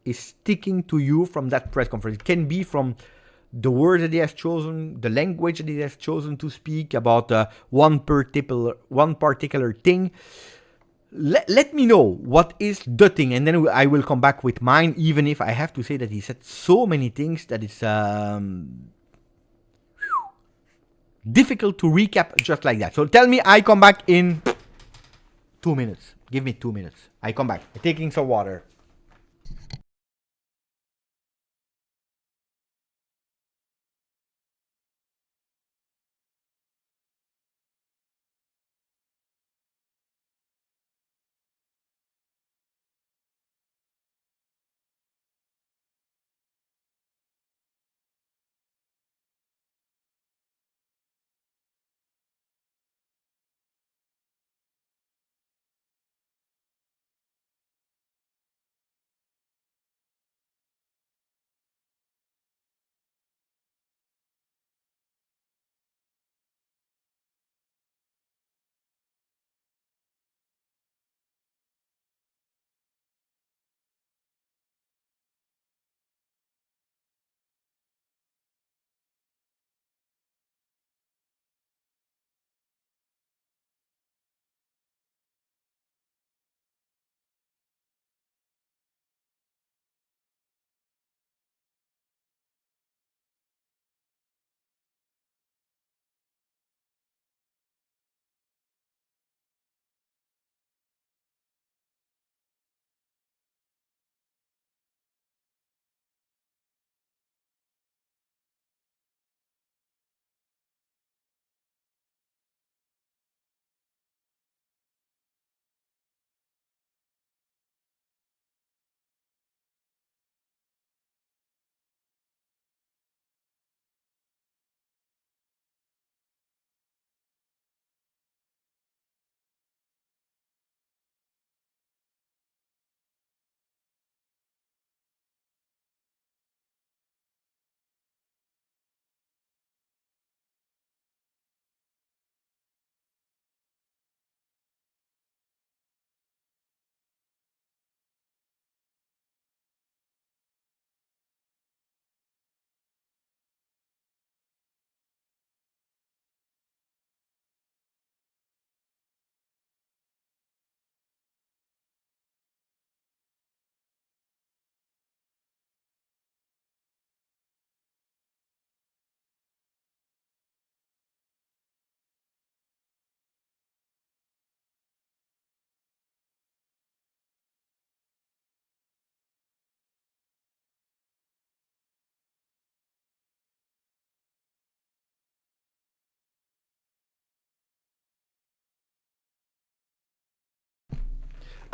is sticking to you from that press conference. It can be from the words that he has chosen, the language that he has chosen to speak about one particular thing. Let me know what is the thing, and then I will come back with mine, even if I have to say that he said so many things that it's difficult to recap just like that. So tell me, I come back in 2 minutes. Give me 2 minutes. I come back. I'm taking some water.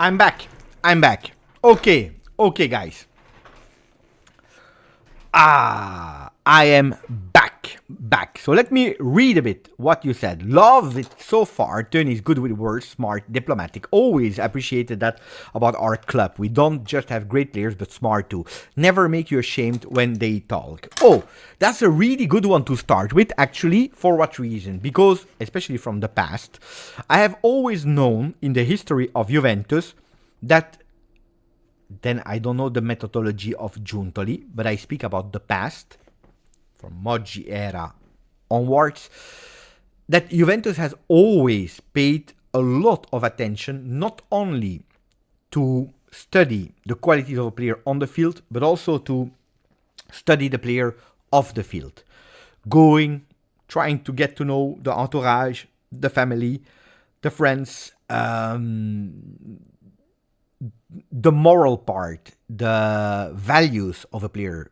I'm back. I'm back. Okay. Okay, guys. I am back. So let me read a bit what you said. Love it so far. Teun is good with words, smart, diplomatic. Always appreciated that about our club. We don't just have great players, but smart too. Never make you ashamed when they talk. Oh, that's a really good one to start with, actually. For what reason? Because, especially from the past, I have always known in the history of Juventus that then I don't know the methodology of Giuntoli, but I speak about the past, from Moggi era onwards, that Juventus has always paid a lot of attention, not only to study the qualities of a player on the field, but also to study the player off the field. Trying to get to know the entourage, the family, the friends, the moral part, the values of a player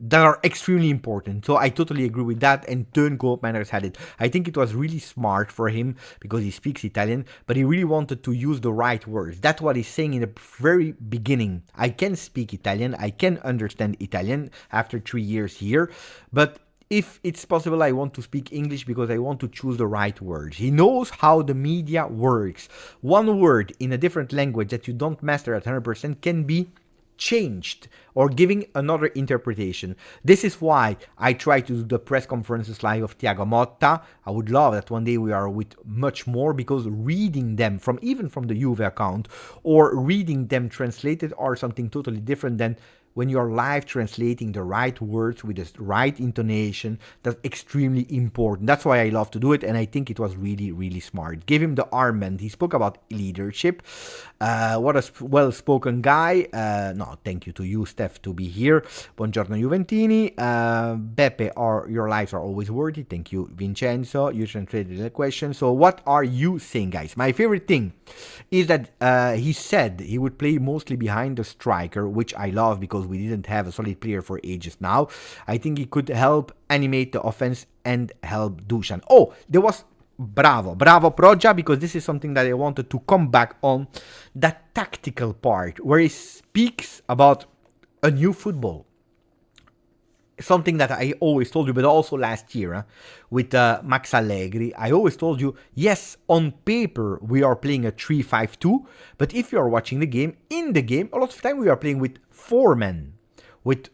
that are extremely important. So I totally agree with that, and Teun Koopmeiners had it. I think it was really smart for him because he speaks Italian, but he really wanted to use the right words. That's what he's saying in the very beginning. I can speak Italian, I can understand Italian after 3 years here, but if it's possible, I want to speak English because I want to choose the right words. He knows how the media works. One word in a different language that you don't master at 100% can be changed or giving another interpretation. This is why I try to do the press conferences live of Thiago Motta. I would love that one day we are with much more, because reading them even from the Juve account or reading them translated are something totally different than when you're live translating the right words with the right intonation. That's extremely important. That's why I love to do it, and I think it was really, really smart. Give him the armband. He spoke about leadership. What a well-spoken guy. No, thank you to you, Steph, to be here. Buongiorno, Juventini. Beppe, your lives are always worthy. Thank you, Vincenzo. You translated the question. So what are you saying, guys? My favorite thing is that he said he would play mostly behind the striker, which I love because we didn't have a solid player for ages now. I think he could help animate the offense and help Dusan. Oh, there was bravo Proja, because this is something that I wanted to come back on, that tactical part where he speaks about a new football. Something that I always told you, but also last year with Max Allegri, I always told you, yes, on paper we are playing a 3-5-2, but if you are watching the game, in the game, a lot of the time we are playing with 4 men, with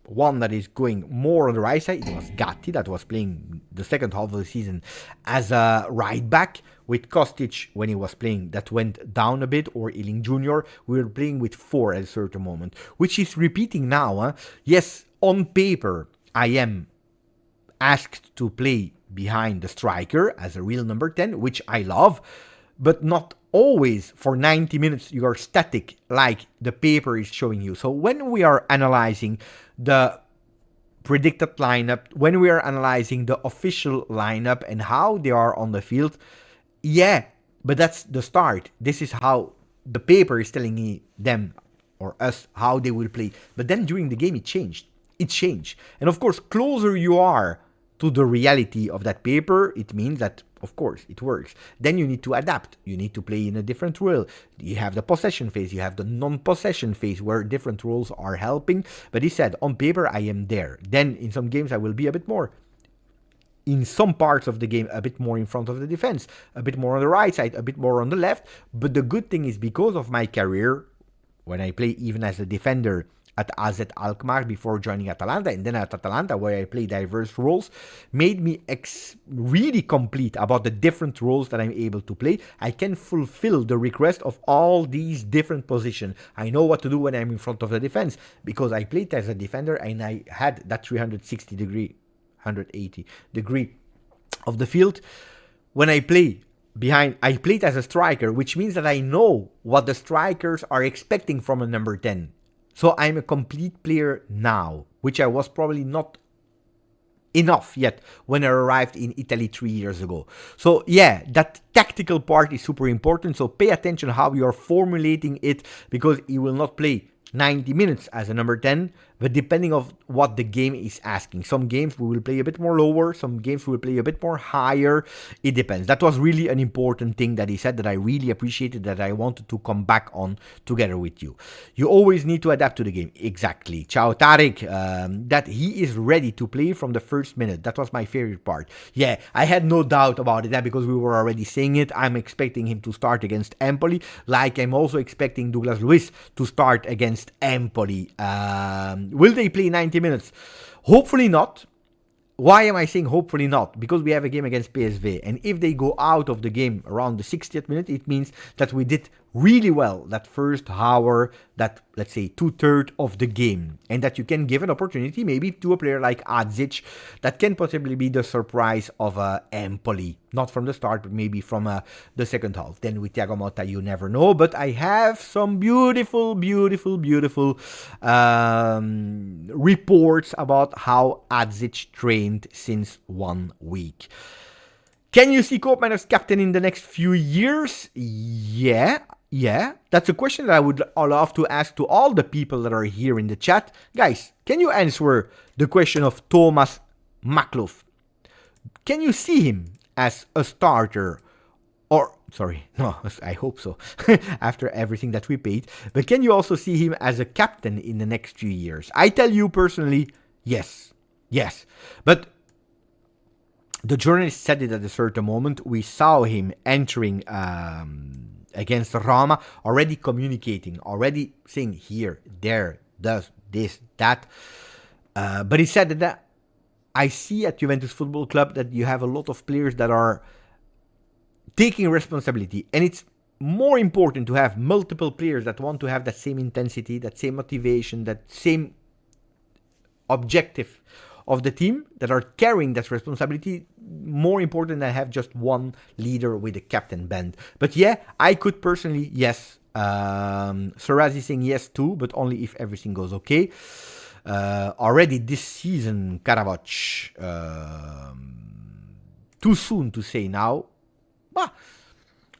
one that is going more on the right side. It was Gatti that was playing the second half of the season as a right back, with Kostic when he was playing that went down a bit, or Ealing Jr. We were playing with 4 at a certain moment, which is repeating now. Yes, on paper, I am asked to play behind the striker as a real number 10, which I love, but not always for 90 minutes you are static like the paper is showing you. So when we are analyzing the predicted lineup, when we are analyzing the official lineup and how they are on the field, yeah, but that's the start. This is how the paper is telling me, them or us, how they will play. But then during the game it changed. And of course, closer you are to the reality of that paper, it means that, of course, it works. Then you need to adapt. You need to play in a different role. You have the possession phase, you have the non-possession phase, where different roles are helping. But he said, on paper, I am there. Then in some games, I will be a bit more. In some parts of the game, a bit more in front of the defense, a bit more on the right side, a bit more on the left. But the good thing is, because of my career, when I play even as a defender at AZ Alkmaar before joining Atalanta, and then at Atalanta where I play diverse roles, made me really complete about the different roles that I'm able to play. I can fulfill the request of all these different positions. I know what to do when I'm in front of the defense, because I played as a defender and I had that 180 degree of the field. When I play behind, I played as a striker, which means that I know what the strikers are expecting from a number 10. So I'm a complete player now, which I was probably not enough yet when I arrived in Italy 3 years ago. So yeah, that tactical part is super important. So pay attention how you are formulating it, because he will not play 90 minutes as a number 10, but depending on what the game is asking. Some games we will play a bit more lower, some games we will play a bit more higher. It depends. That was really an important thing that he said that I really appreciated, that I wanted to come back on together with you. You always need to adapt to the game. Exactly. Ciao Tarek, that he is ready to play from the first minute. That was my favorite part. Yeah, I had no doubt about it because we were already saying it. I'm expecting him to start against Empoli, like I'm also expecting Douglas Luiz to start against Empoli. Will they play 90 minutes? Hopefully not. Why am I saying hopefully not? Because we have a game against PSV, and if they go out of the game around the 60th minute, it means that we did really well that first hour, that, let's say, 2/3 of the game, and that you can give an opportunity maybe to a player like Adzic that can possibly be the surprise of Empoli. Not from the start, but maybe from the second half. Then with Thiago Motta, you never know. But I have some beautiful reports about how Adzic trained since 1 week. Can you see Koopmeiners captain in the next few years? Yeah. That's a question that I would love to ask to all the people that are here in the chat. Guys, can you answer the question of Thomas Maklouf? Can you see him as a starter? Or, sorry, no, I hope so, after everything that we paid. But can you also see him as a captain in the next few years? I tell you personally, yes. But the journalist said it at a certain moment. We saw him entering against Roma, already communicating, already saying here, there, does, this, that. But he said that I see at Juventus Football Club that you have a lot of players that are taking responsibility. And it's more important to have multiple players that want to have that same intensity, that same motivation, that same objective of the team, that are carrying that responsibility. More important than have just one leader with a captain band. But yeah, I could personally, yes. Sarazi saying yes too, but only if everything goes okay. Already this season, Karavac, too soon to say now. But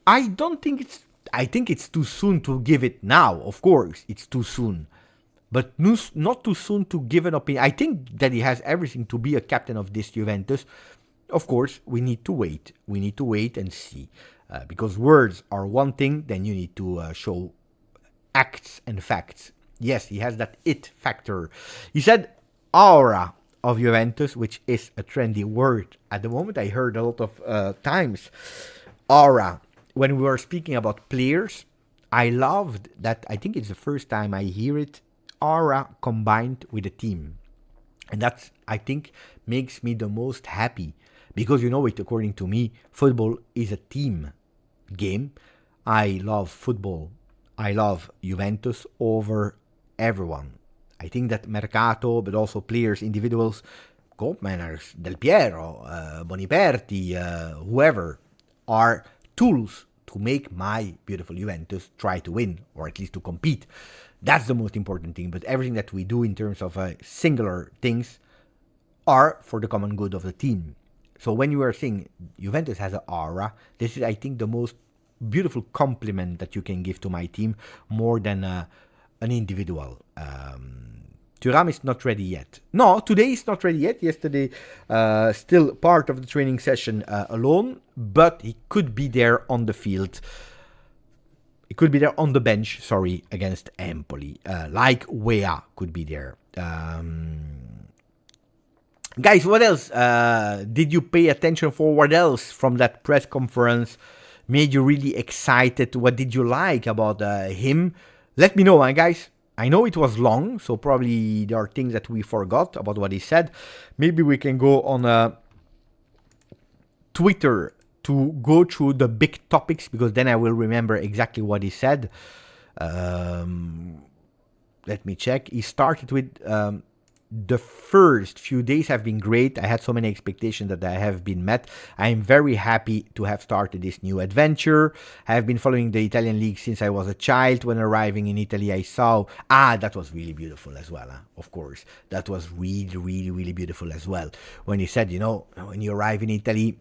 I think it's too soon to give it now. Of course, it's too soon. But not too soon to give an opinion. I think that he has everything to be a captain of this Juventus. Of course, we need to wait. We need to wait and see. Because words are one thing, then you need to show acts and facts. Yes, he has that it factor. He said aura of Juventus, which is a trendy word at the moment. I heard a lot of times. Aura. When we were speaking about players, I loved that. I think it's the first time I hear it. Aura combined with a team. And that, I think, makes me the most happy. Because, you know it, according to me, football is a team game. I love football. I love Juventus over everyone. I think that Mercato, but also players, individuals, Koopmeiners, Del Piero, Boniperti, whoever, are tools to make my beautiful Juventus try to win, or at least to compete. That's the most important thing. But everything that we do in terms of singular things are for the common good of the team. So when you are saying Juventus has an aura, this is, I think, the most beautiful compliment that you can give to my team, more than an individual. Thuram is not ready yet. No, today is not ready yet. Yesterday, still part of the training session alone, but he could be there on the field. He could be there on the bench, against Empoli. Like Wea could be there. Guys, what else did you pay attention for? What else from that press conference made you really excited? What did you like about him? Let me know, guys. I know it was long, so probably there are things that we forgot about what he said. Maybe we can go on Twitter to go through the big topics, because then I will remember exactly what he said. Let me check. He started with the first few days have been great. I had so many expectations that I have been met. I am very happy to have started this new adventure. I have been following the Italian league since I was a child. When arriving in Italy, I saw... that was really beautiful as well, of course. That was really, really, really beautiful as well. When he said, when you arrive in Italy...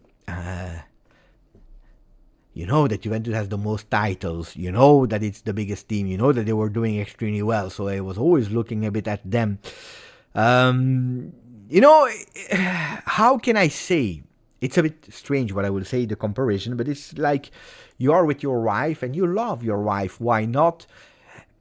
You know that Juventus has the most titles. You know that it's the biggest team. You know that they were doing extremely well. So I was always looking a bit at them. Um, you know, how can I say? It's a bit strange what I will say, the comparison, but it's like you are with your wife and you love your wife. Why not?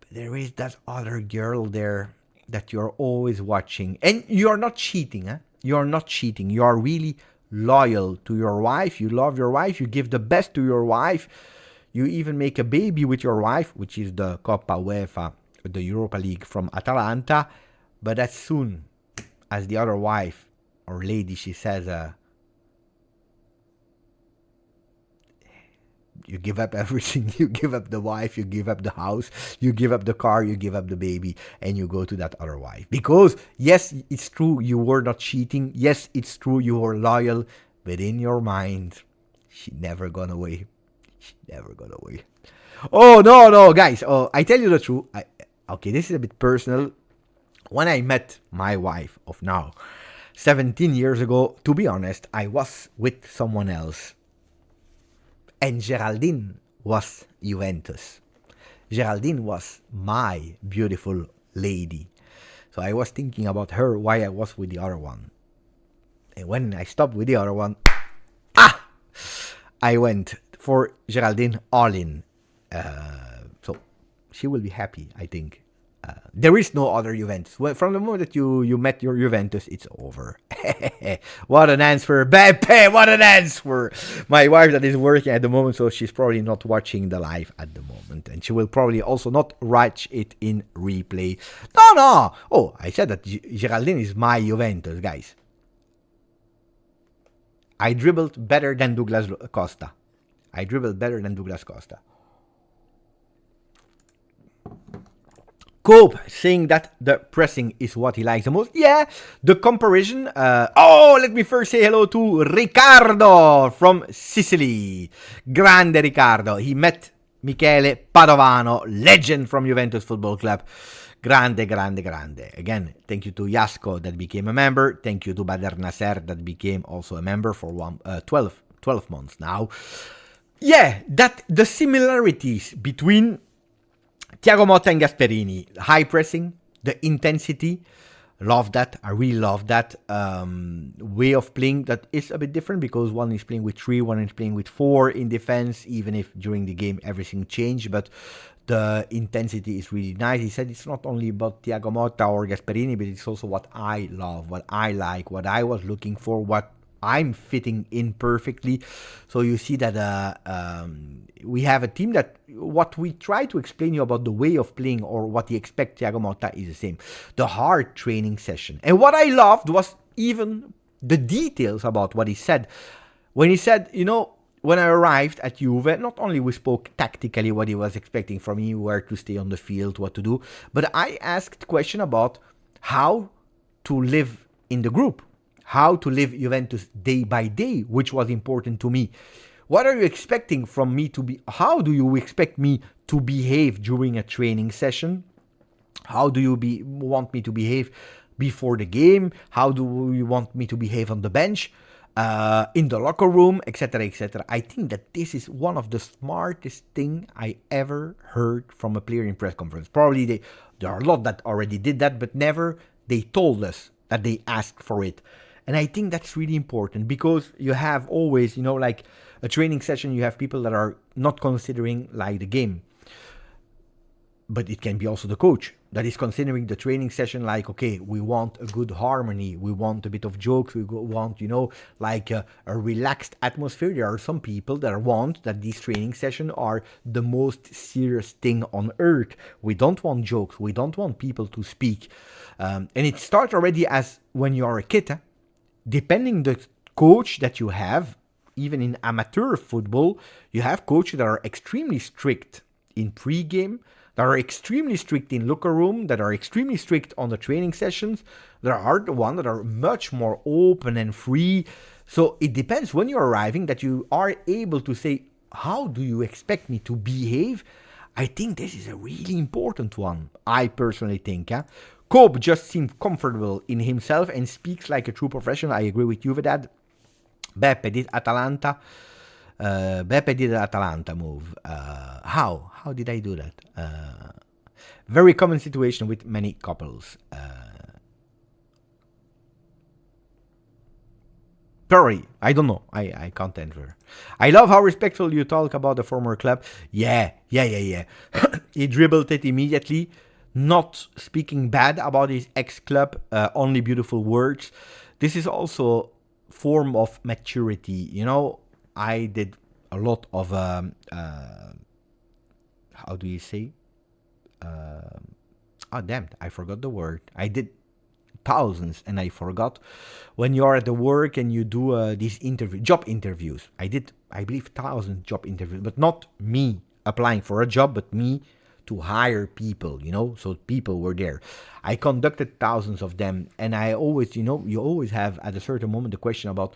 But there is that other girl there that you're always watching. And you're not cheating, huh? You're not cheating. You are really loyal to your wife. You love your wife. You give the best to your wife. You even make a baby with your wife, which is the Coppa UEFA, the Europa League from Atalanta. But as soon as the other wife or lady, she says, you give up everything. You give up the wife, you give up the house, you give up the car, you give up the baby, and you go to that other wife. Because, yes, it's true, you were not cheating. Yes, it's true, you were loyal. But in your mind, she never gone away. She never gone away. Oh, no, guys. Oh, I tell you the truth. Okay, this is a bit personal. When I met my wife of now, 17 years ago, to be honest, I was with someone else. And Geraldine was Juventus. Geraldine was my beautiful lady. So I was thinking about her, why I was with the other one. And when I stopped with the other one, I went for Geraldine all in. So she will be happy, I think. There is no other Juventus. Well, from the moment that you met your Juventus, it's over. What an answer, Beppe! What an answer! My wife that is working at the moment, so she's probably not watching the live at the moment. And she will probably also not watch it in replay. No! Oh, I said that Geraldine is my Juventus, guys. I dribbled better than Douglas Costa. Koop saying that the pressing is what he likes the most. Yeah, the comparison. Let me first say hello to Riccardo from Sicily. Grande Riccardo. He met Michele Padovano, legend from Juventus Football Club. Grande. Again, thank you to Jasko that became a member. Thank you to Bader Nasser that became also a member for 12 months now. Yeah, that the similarities between Thiago Motta and Gasperini, high pressing, the intensity, love that. I really love that way of playing. That is a bit different because one is playing with 3, one is playing with 4 in defense, even if during the game everything changed. But the intensity is really nice. He said it's not only about Thiago Motta or Gasperini, but it's also what I love, what I like, what I was looking for, what I'm fitting in perfectly. So you see that we have a team that what we try to explain you about the way of playing or what you expect Thiago Motta is the same. The hard training session. And what I loved was even the details about what he said. When he said, when I arrived at Juve, not only we spoke tactically what he was expecting from me, where to stay on the field, what to do, but I asked question about how to live in the group. How to live Juventus day by day, which was important to me. What are you expecting from me to be? How do you expect me to behave during a training session? How do you want me to behave before the game? How do you want me to behave on the bench, in the locker room, etc., etc.? I think that this is one of the smartest thing I ever heard from a player in press conference. Probably there are a lot that already did that, but never they told us that they asked for it. And I think that's really important because you have always, like a training session, you have people that are not considering like the game. But it can be also the coach that is considering the training session like, okay, we want a good harmony. We want a bit of jokes. We want, like a relaxed atmosphere. There are some people that want that these training sessions are the most serious thing on earth. We don't want jokes. We don't want people to speak. And it starts already as when you are a kid, depending the coach that you have, even in amateur football, you have coaches that are extremely strict in pre-game, that are extremely strict in locker room, that are extremely strict on the training sessions. There are the ones that are much more open and free. So it depends when you're arriving that you are able to say, how do you expect me to behave? I think this is a really important one, I personally think. Koop just seemed comfortable in himself and speaks like a true professional. I agree with you with that. Beppe did Atalanta. Beppe did an Atalanta move. How? How did I do that? Very common situation with many couples. Sorry, I don't know. I can't answer. I love how respectful you talk about the former club. Yeah. He dribbled it immediately, not speaking bad about his ex-club, only beautiful words. This is also form of maturity. You know, I did a lot of, how do you say? Damn, I forgot the word. I did thousands and I forgot. When you are at the work and you do these job interviews, I did, I believe, thousands job interviews, but not me applying for a job, but me to hire people, you know, so people were there. I conducted thousands of them, and I always, you know, you always have at a certain moment the question about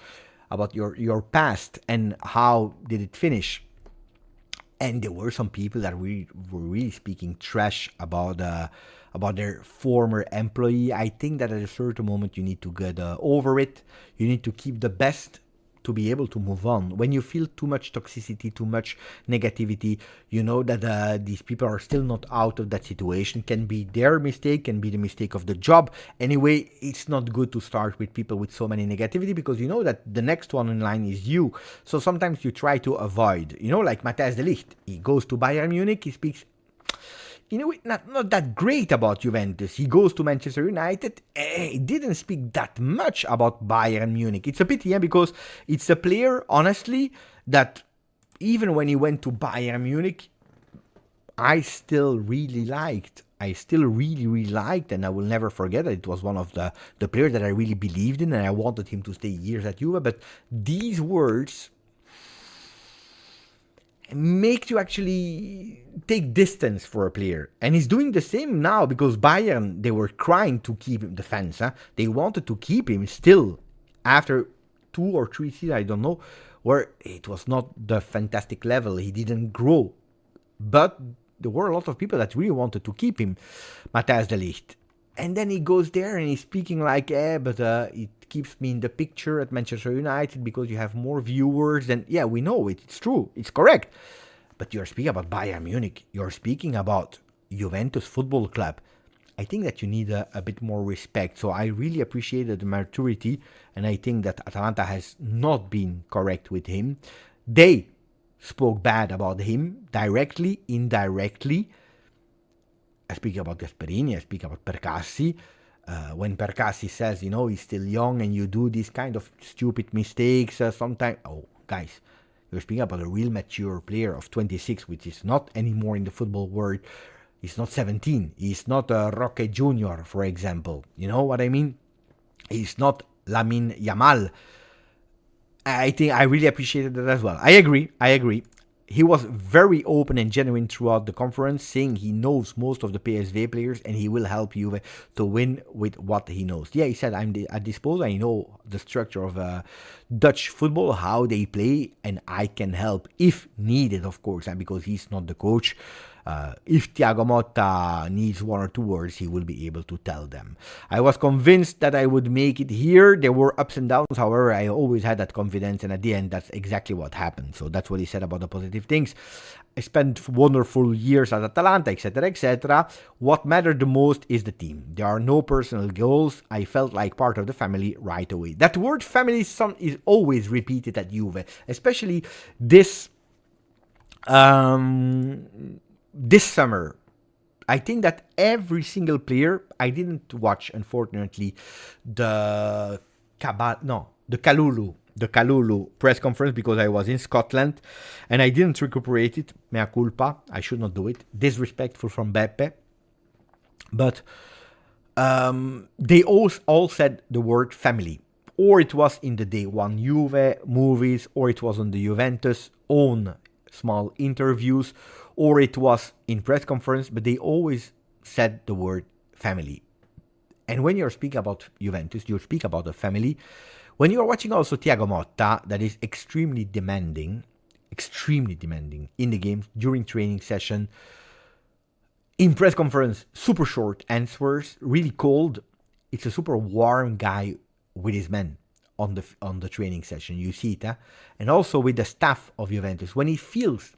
your past and how did it finish. And there were some people that were really speaking trash about their former employee. I think that at a certain moment you need to get over it. You need to keep the best to be able to move on. When you feel too much toxicity, too much negativity, you know that these people are still not out of that situation. Can be their mistake, can be the mistake of the job. Anyway, it's not good to start with people with so many negativity, because you know that the next one in line is you. So sometimes you try to avoid, you know, like Matthijs de Ligt. He goes to Bayern Munich, he speaks, you know, not that great about Juventus. He goes to Manchester United. He didn't speak that much about Bayern Munich. It's a pity, yeah, because it's a player, honestly, that even when he went to Bayern Munich, I still really liked. I still really liked, and I will never forget it. It was one of the players that I really believed in, and I wanted him to stay years at Juve. But these words make you actually take distance for a player. And he's doing the same now, because Bayern, they were crying to keep him, the fans. They wanted to keep him still after 2 or 3 seasons, I don't know, where it was not the fantastic level. He didn't grow. But there were a lot of people that really wanted to keep him, Matthijs de Ligt. And then he goes there and he's speaking like, but it keeps me in the picture at Manchester United because you have more viewers. And yeah, we know it. It's true. It's correct. But you're speaking about Bayern Munich. You're speaking about Juventus Football Club. I think that you need a bit more respect. So I really appreciated the maturity. And I think that Atalanta has not been correct with him. They spoke bad about him directly, indirectly. I speak about Gasperini, I speak about Percassi. When Percassi says, you know, he's still young and you do these kind of stupid mistakes sometimes. Oh, guys, you're speaking about a real mature player of 26, which is not anymore in the football world. He's not 17. He's not Roque Jr., for example. You know what I mean? He's not Lamine Yamal. I think I really appreciated that as well. I agree. He was very open and genuine throughout the conference, saying he knows most of the PSV players and he will help Juve to win with what he knows. Yeah, he said, I'm at disposal. I know the structure of Dutch football, how they play, and I can help if needed, of course, and because he's not the coach. If Thiago Motta needs 1 or 2 words, he will be able to tell them. I was convinced that I would make it here. There were ups and downs. However, I always had that confidence, and at the end, that's exactly what happened. So that's what he said about the positive things. I spent wonderful years at Atalanta, etc., etc. What mattered the most is the team. There are no personal goals. I felt like part of the family right away. That word family is always repeated at Juve, especially this summer. I think that every single player, I didn't watch, unfortunately, the Kalulu press conference because I was in Scotland and I didn't recuperate it. Mea culpa. I should not do it. Disrespectful from Beppe. But they all said the word family. Or it was in the Day One Juve movies, or it was on the Juventus own small interviews, or it was in press conference, but they always said the word family. And when you're speaking about Juventus, you speak about a family. When you're watching also Thiago Motta, that is extremely demanding in the games, during training session, in press conference, super short answers, really cold. It's a super warm guy with his men. on the training session. You see it, and also with the staff of Juventus, when he feels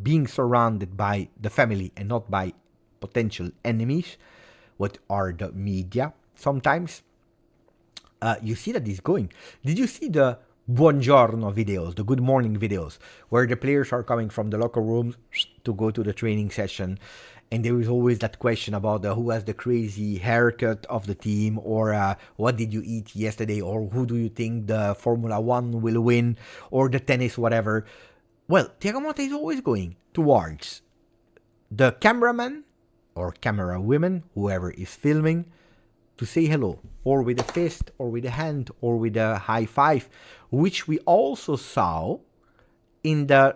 being surrounded by the family and not by potential enemies, what are the media sometimes, you see that he's going. Did you see the buongiorno videos, the good morning videos, where the players are coming from the locker rooms to go to the training session, and there is always that question about who has the crazy haircut of the team, or what did you eat yesterday, or who do you think the Formula 1 will win, or the tennis, whatever. Well, Thiago Motta is always going towards the cameraman or camera women, whoever is filming, to say hello, or with a fist, or with a hand, or with a high five, which we also saw in the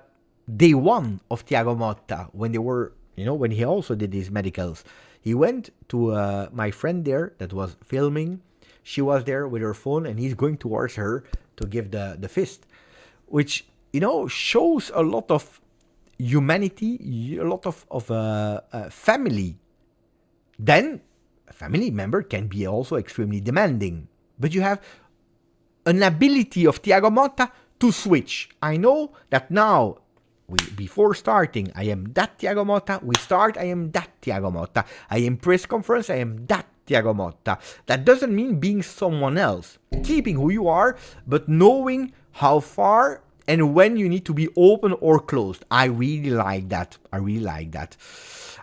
day one of Thiago Motta, when they were, when he also did his medicals. He went to my friend there that was filming. She was there with her phone, and he's going towards her to give the fist, which, shows a lot of humanity, a lot of family. Then a family member can be also extremely demanding, but you have an ability of Thiago Motta to switch. I know that now, before starting, I am that Thiago Motta. We start, I am that Thiago Motta. I am press conference, I am that Thiago Motta. That doesn't mean being someone else. Keeping who you are, but knowing how far and when you need to be open or closed. I really like that.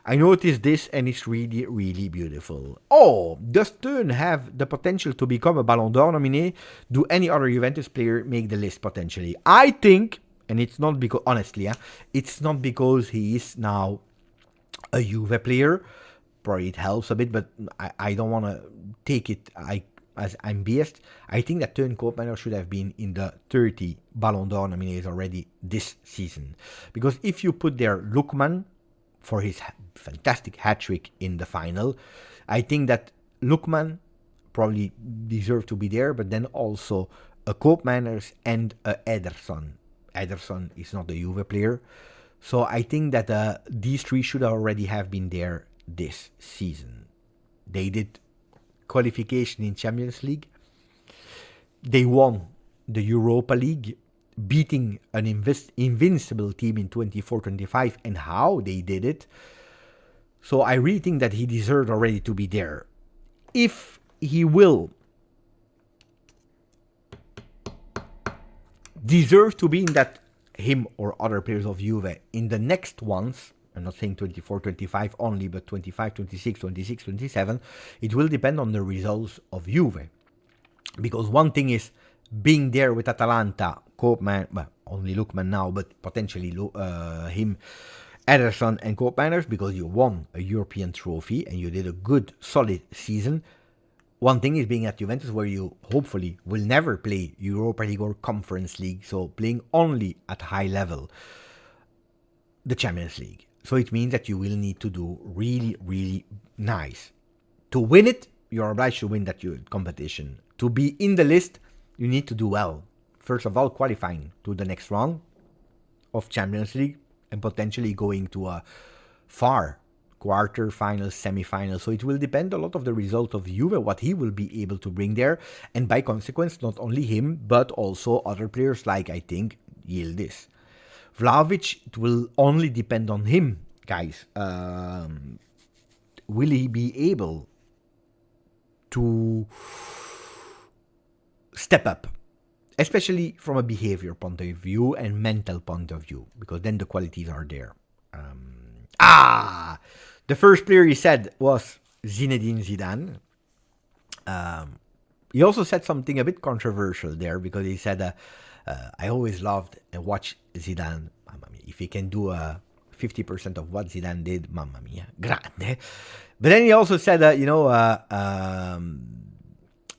I noticed this, and it's really, really beautiful. Oh, does Teun have the potential to become a Ballon d'Or nominee? Do any other Juventus player make the list potentially? I think, and it's not because, honestly, it's not because he is now a Juve player. Probably it helps a bit, but I don't want to take it as I'm biased. I think that Teun Koopmeiners should have been in the 30 Ballon d'Or nominees already this season. Because if you put there Lookman for his fantastic hat-trick in the final, I think that Lookman probably deserved to be there, but then also a Koopmeiners and a Ederson. Ederson is not a Juve player. So I think that these three should already have been there this season. They did qualification in Champions League. They won the Europa League, beating an invincible team in 24-25, and how they did it. So I really think that he deserved already to be there. If he will deserve to be in that, him or other players of Juve, in the next ones, I'm not saying 24-25 only, but 25, 26, 26, 27, it will depend on the results of Juve. Because one thing is being there with Atalanta, Koopman, well, only Lookman now, but potentially him, Ederson and Koopmeiners, because you won a European trophy and you did a good, solid season. One thing is being at Juventus, where you hopefully will never play Europa League or Conference League, so playing only at high level the Champions League. So it means that you will need to do really, really nice. To win it, you're obliged to win that competition. To be in the list, you need to do well. First of all, qualifying to the next round of Champions League and potentially going to a far quarter-finals, semi-finals. So it will depend a lot of the result of Juve, what he will be able to bring there. And by consequence, not only him, but also other players like, I think, Yildiz. Vlahovic, it will only depend on him, guys. Will he be able to step up? Especially from a behavior point of view and mental point of view, because then the qualities are there. The first player he said was Zinedine Zidane. He also said something a bit controversial there, because he said, I always loved and watched Zidane. Mamma mia. If he can do 50% of what Zidane did, mamma mia, grande. But then he also said, Andrea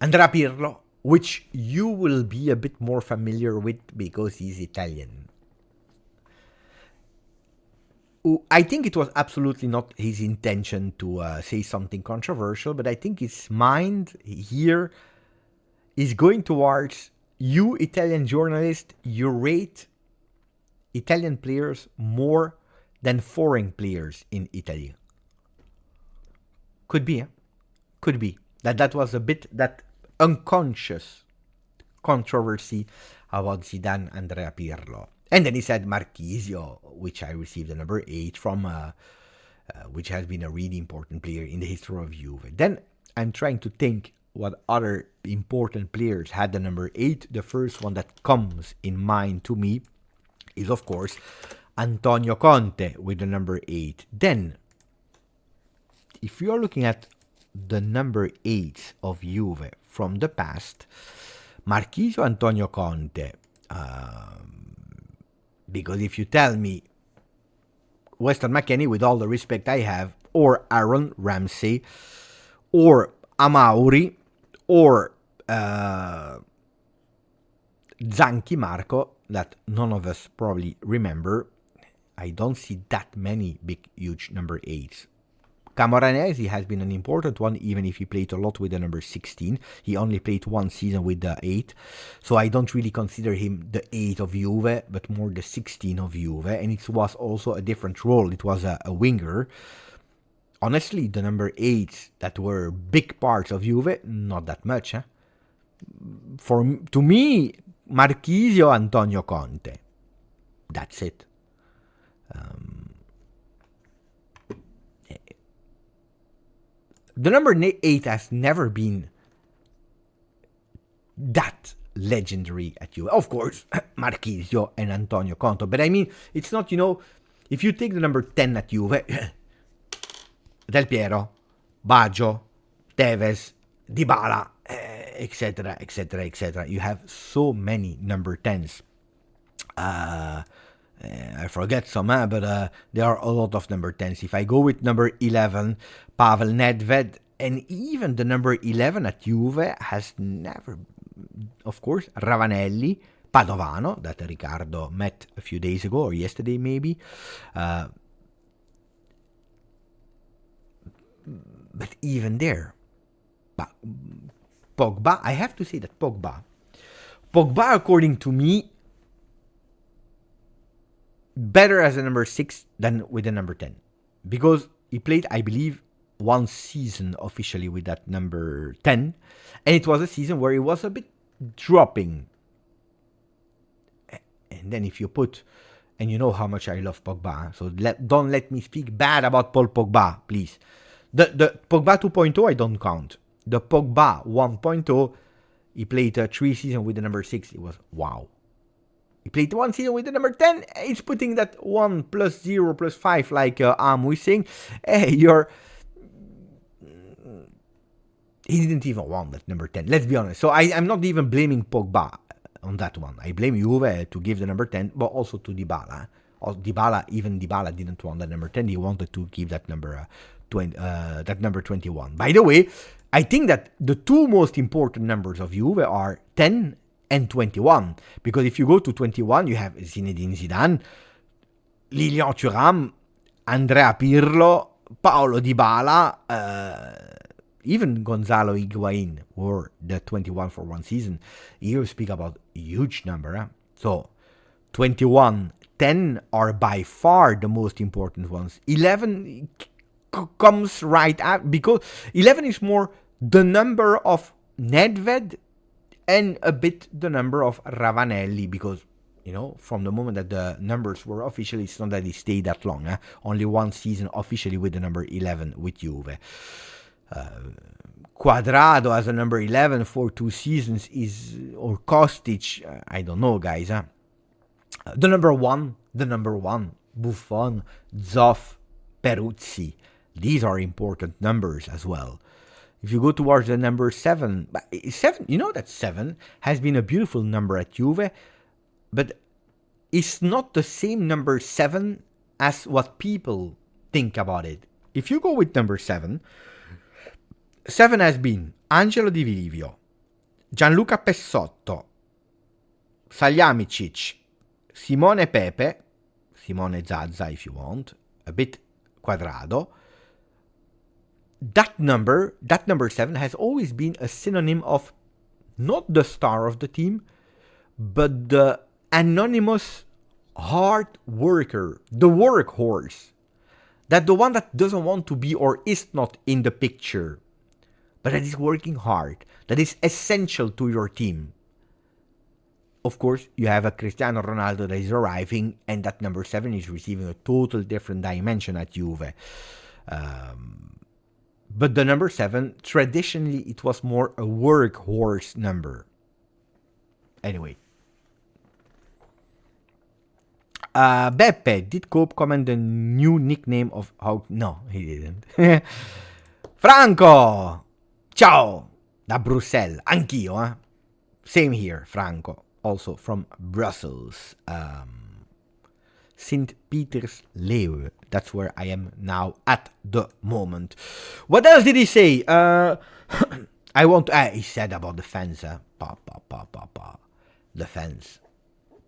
Pirlo, which you will be a bit more familiar with because he's Italian. I think it was absolutely not his intention to say something controversial, but I think his mind here is going towards, you Italian journalist, you rate Italian players more than foreign players in Italy. Could be, Could be. That was a bit that unconscious controversy about Zidane, Andrea Pirlo. And then he said Marchisio, which I received the number 8 from, which has been a really important player in the history of Juve. Then I'm trying to think what other important players had the number 8. The first one that comes in mind to me is, of course, Antonio Conte with the number 8. Then, if you are looking at the number 8 of Juve from the past, Marchisio, Antonio Conte, because if you tell me Weston McKennie, with all the respect I have, or Aaron Ramsey, or Amauri, or Zanchi Marco, that none of us probably remember, I don't see that many big, huge number 8s. Camoranesi has been an important one, even if he played a lot with the number 16. He only played one season with the 8. So I don't really consider him the 8 of Juve, but more the 16 of Juve. And it was also a different role. It was a winger. Honestly, the number 8s that were big parts of Juve, not that much. To me, Marchisio, Antonio Conte. That's it. The number 8 has never been that legendary at Juve. Of course, Marchisio and Antonio Conte. But I mean, it's not, if you take the number 10 at Juve, Del Piero, Baggio, Tevez, Dybala, etc., etc., etc. You have so many number 10s. I forget some, but there are a lot of number 10s. If I go with number 11, Pavel Nedved, and even the number 11 at Juve has never, of course, Ravanelli, Padovano, that Riccardo met a few days ago, or yesterday maybe. But even there, Pogba, I have to say that Pogba, according to me, better as a number 6 than with the number 10. Because he played, I believe, one season officially with that number 10. And it was a season where he was a bit dropping. And then if you put, and you know how much I love Pogba, so don't let me speak bad about Paul Pogba, please. The Pogba 2.0 I don't count. The Pogba 1.0, he played 3 seasons with the number 6. It was wow. He played one season with the number 10. It's putting that 1 plus 0 plus 5 like Amu is saying. Hey, he didn't even want that number 10. Let's be honest. So I'm not even blaming Pogba on that one. I blame Juve to give the number 10, but also to Dybala. Even Dybala didn't want that number 10. He wanted to give that number 21. By the way, I think that the two most important numbers of Juve are 10 and 21, because if you go to 21, you have Zinedine Zidane, Lilian Thuram, Andrea Pirlo, Paolo Dybala, even Gonzalo Higuain were the 21 for one season. Here we speak about a huge number. So 21, 10 are by far the most important ones. 11 comes right out, because 11 is more the number of Nedved and a bit the number of Ravanelli, because, from the moment that the numbers were officially, it's not that he stayed that long. Only one season officially with the number 11 with Juve. Quadrado as a number 11 for 2 seasons or Kostic, I don't know, guys. The number one, Buffon, Zoff, Peruzzi. These are important numbers as well. If you go towards the number 7, that 7 has been a beautiful number at Juve, but it's not the same number 7 as what people think about it. If you go with number 7 has been Angelo Di Vivio, Gianluca Pessotto, Salihamidzic, Simone Pepe, Simone Zaza if you want, a bit Quadrado. That number 7 has always been a synonym of not the star of the team, but the anonymous hard worker, the workhorse. That the one that doesn't want to be or is not in the picture, but that is working hard, that is essential to your team. of course, you have a Cristiano Ronaldo that is arriving, and that number 7 is receiving a total different dimension at Juve. But the number 7, traditionally, it was more a workhorse number. Anyway. Beppe, did Koop comment the new nickname of how... No, he didn't. Franco! Ciao! Da Bruxelles. Anch'io, eh? Same here, Franco. Also from Brussels. St. Peter's Leeuw. That's where I am now at the moment. What else did he say? He said about the fans. The fans.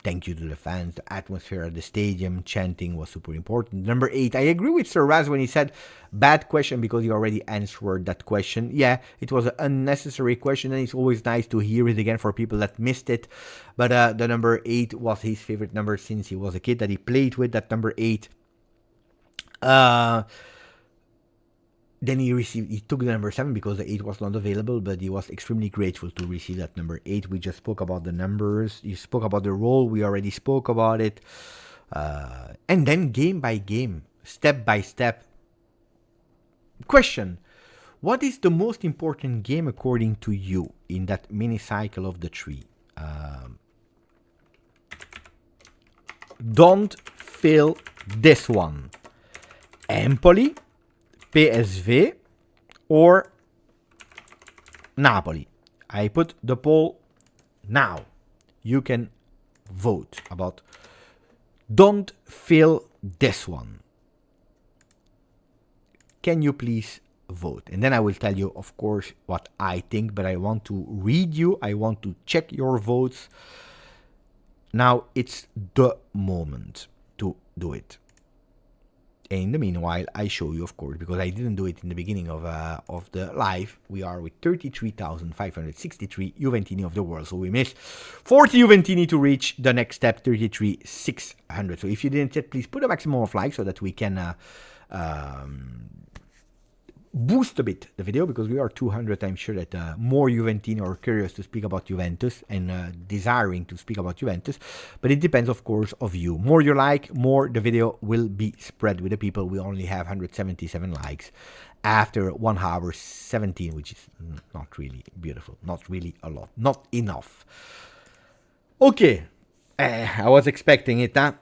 Thank you to the fans. The atmosphere at the stadium, chanting was super important. Number 8, I agree with Sir Raz when he said, bad question because he already answered that question. Yeah, it was an unnecessary question, and it's always nice to hear it again for people that missed it. But the number 8 was his favorite number since he was a kid that he played with, that number 8. Then he took the number 7 because the 8 was not available, but he was extremely grateful to receive that number 8. We just spoke about the numbers. You spoke about the role. We already spoke about it. And then game by game, step by step. Question. What is the most important game according to you in that mini cycle of the 3? Don't fail this one. Empoli, PSV or Napoli. I put the poll now. You can vote about don't fail this one. Can you please vote? And then I will tell you, of course, what I think, but I want to read you. I want to check your votes. Now it's the moment to do it. In the meanwhile, I show you, of course, because I didn't do it in the beginning of the live. We are with 33,563 Juventini of the world. So we missed 40 Juventini to reach the next step, 33,600. So if you didn't yet, please put a maximum of likes so that we can boost a bit the video, because we are 200. I'm sure that more Juventini are curious to speak about Juventus and desiring to speak about Juventus, but it depends, of course, of you. More you like, more the video will be spread with the people. We only have 177 likes after 1 hour 17, which is not really beautiful, not really a lot, not enough. Okay, I was expecting it, huh?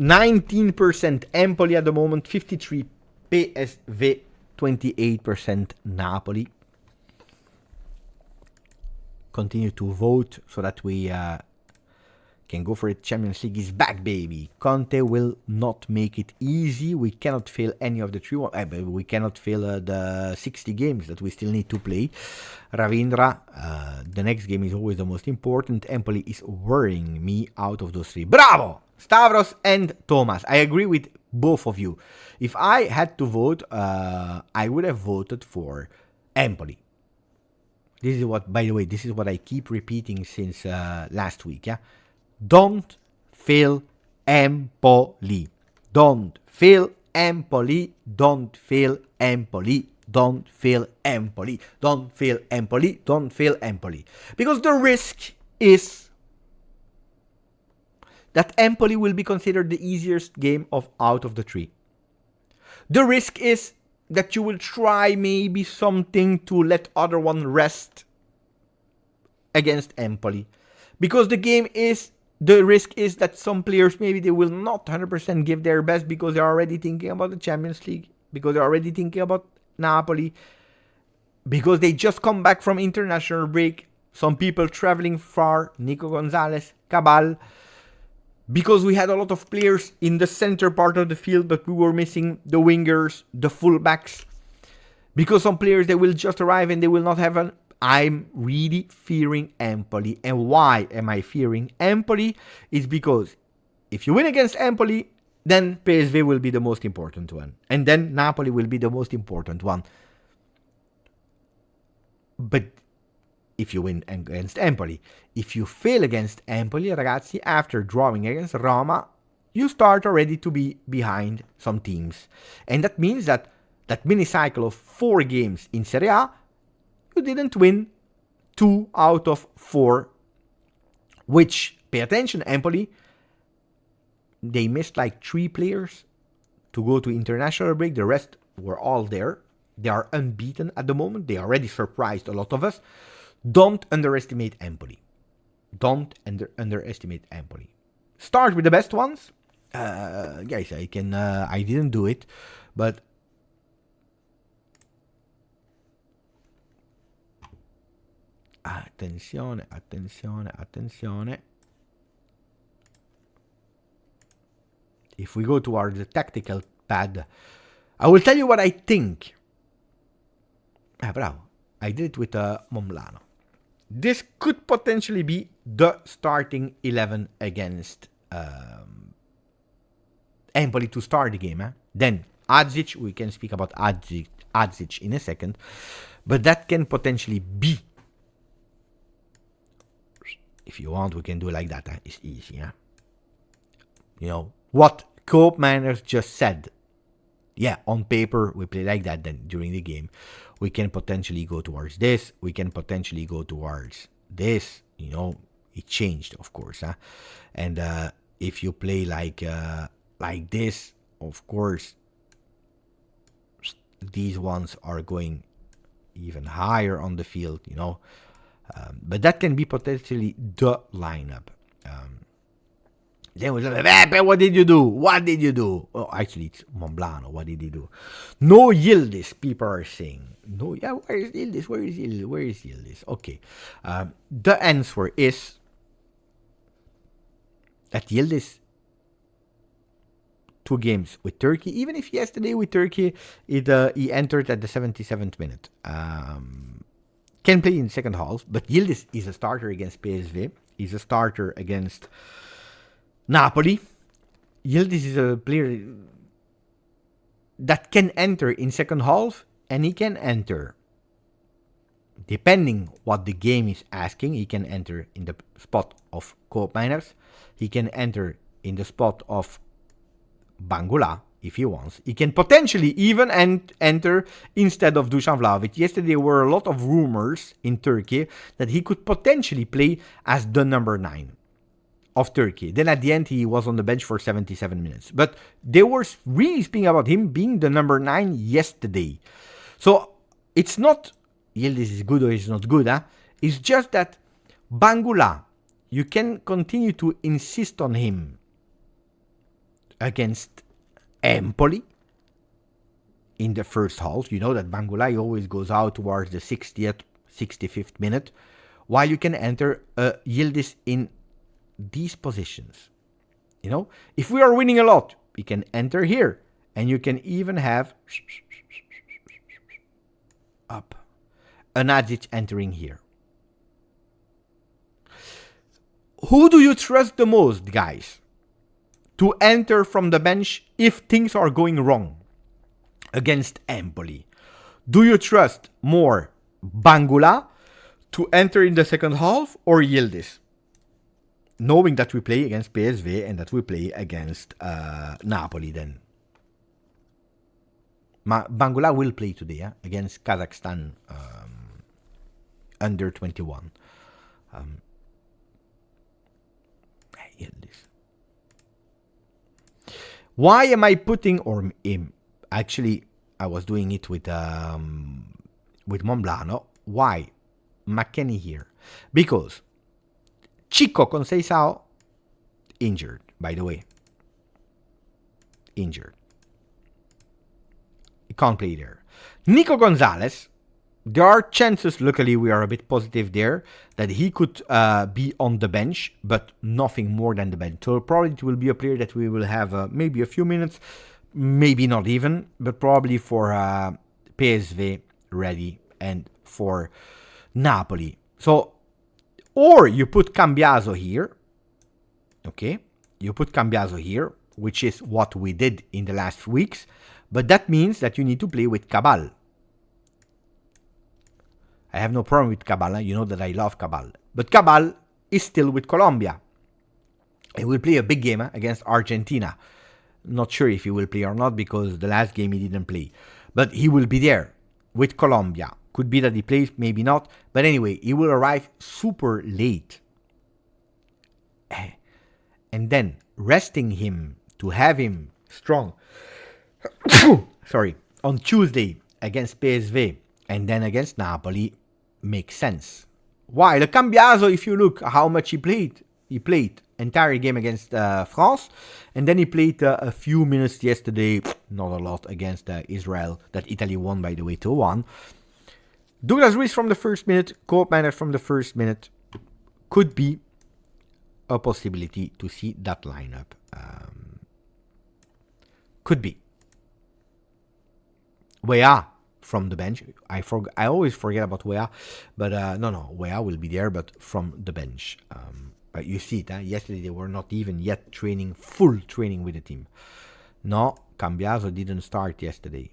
19% Empoli at the moment, 53 PSV, 28% Napoli. Continue to vote so that we can go for it. Champions League is back, baby. Conte will not make it easy. We cannot fail any of the 3. We cannot fail the 60 games that we still need to play. Ravindra, the next game is always the most important. Empoli is worrying me out of those 3. Bravo! Stavros and Thomas. I agree with both of you. If I had to vote, I would have voted for Empoli. This is what, by the way, this is what I keep repeating since last week. Yeah, don't fail Empoli. Don't fail Empoli. Don't fail Empoli. Don't fail Empoli. Don't fail Empoli. Don't fail Empoli. Because the risk is that Empoli will be considered the easiest game out of the 3. The risk is that you will try maybe something to let other one rest against Empoli. Because the risk is that some players, maybe they will not 100% give their best because they're already thinking about the Champions League, because they're already thinking about Napoli, because they just come back from international break. Some people traveling far, Nico Gonzalez, Cabal, because we had a lot of players in the center part of the field, but we were missing the wingers, the fullbacks. Because some players, they will just arrive and they will not have an... I'm really fearing Empoli. And why am I fearing Empoli? It's because if you win against Empoli, then PSV will be the most important one. And then Napoli will be the most important one. But if you win against Empoli. If you fail against Empoli, ragazzi, after drawing against Roma, you start already to be behind some teams. And that means that mini cycle of 4 games in Serie A, you didn't win 2 out of 4 Which, pay attention, Empoli, they missed like 3 players to go to international break. The rest were all there. They are unbeaten at the moment. They already surprised a lot of us. Don't underestimate Empoli. Don't underestimate Empoli. Start with the best ones. Guys, I didn't do it, but attenzione. If we go towards the tactical pad, I will tell you what I think. Bravo. I did it with Momlano. This could potentially be the starting 11 against Empoli to start the game. Then Adzic, we can speak about Adzic in a second, but that can potentially be. If you want, we can do it like that. It's easy. You know what Koopmeiners just said. Yeah, on paper we play like that. Then during the game, we can potentially go towards this. We can potentially go towards this. You know, it changed, of course. And if you play like this, of course, these ones are going even higher on the field. You know, but that can be potentially the lineup. Then we say, what did you do? What did you do? Oh, actually, it's Momblano. What did he do? No Yildiz, people are saying. No, yeah, where is Yildiz? Where is Yildiz? Where is Yildiz? Okay. The answer is that Yildiz, 2 games with Turkey. Even if yesterday with Turkey, he entered at the 77th minute. Can play in the second half, but Yildiz is a starter against PSV. He's a starter against Napoli. Yildiz is a player that can enter in second half, and he can enter, depending what the game is asking, he can enter in the spot of Koopmeiners. He can enter in the spot of Bangula if he wants. He can potentially even enter instead of Dusan Vlahovic. Yesterday there were a lot of rumors in Turkey that he could potentially play as the number 9 of Turkey. Then at the end he was on the bench for 77 minutes. But they were really speaking about him being the number 9 yesterday. So it's not Yildiz is good or is not good. It's just that Bangula, you can continue to insist on him against Empoli in the first half. You know that Bangula always goes out towards the 60th, 65th minute, while you can enter Yildiz in these positions. You know, if we are winning a lot, we can enter here, and you can even have up an Adzic entering here. Who do you trust the most, guys, to enter from the bench if things are going wrong against Empoli? Do you trust more Bangula to enter in the second half or Yildiz? Knowing that we play against PSV and that we play against Napoli then. Bangula will play today against Kazakhstan under 21. Yildiz. Why am I putting, or actually I was doing it with Momblano. Why McKennie here? Because Chico Conceição injured, by the way. Injured. He can't play there. Nico Gonzalez, there are chances, luckily we are a bit positive there, that he could be on the bench, but nothing more than the bench. So probably it will be a player that we will have maybe a few minutes, maybe not even, but probably for PSV ready and for Napoli. So, or you put Cambiaso here, okay? You put Cambiaso here, which is what we did in the last weeks, but that means that you need to play with Cabal. I have no problem with Cabal. You know that I love Cabal. But Cabal is still with Colombia. He will play a big game against Argentina. Not sure if he will play or not because the last game he didn't play. But he will be there with Colombia. Could be that he plays, maybe not. But anyway, he will arrive super late and then resting him to have him strong, sorry, on Tuesday against PSV and then against Napoli makes sense. While Cambiaso, if you look how much he played entire game against France, and then he played a few minutes yesterday, not a lot, against Israel, that Italy won, by the way, 2-1. Douglas Luiz from the first minute, Koopmeiners from the first minute, could be a possibility to see that lineup. Could be. Weah from the bench. I always forget about Weah, but no, Weah will be there, but from the bench. But you see it, yesterday they were not even yet full training with the team. No, Cambiaso didn't start yesterday.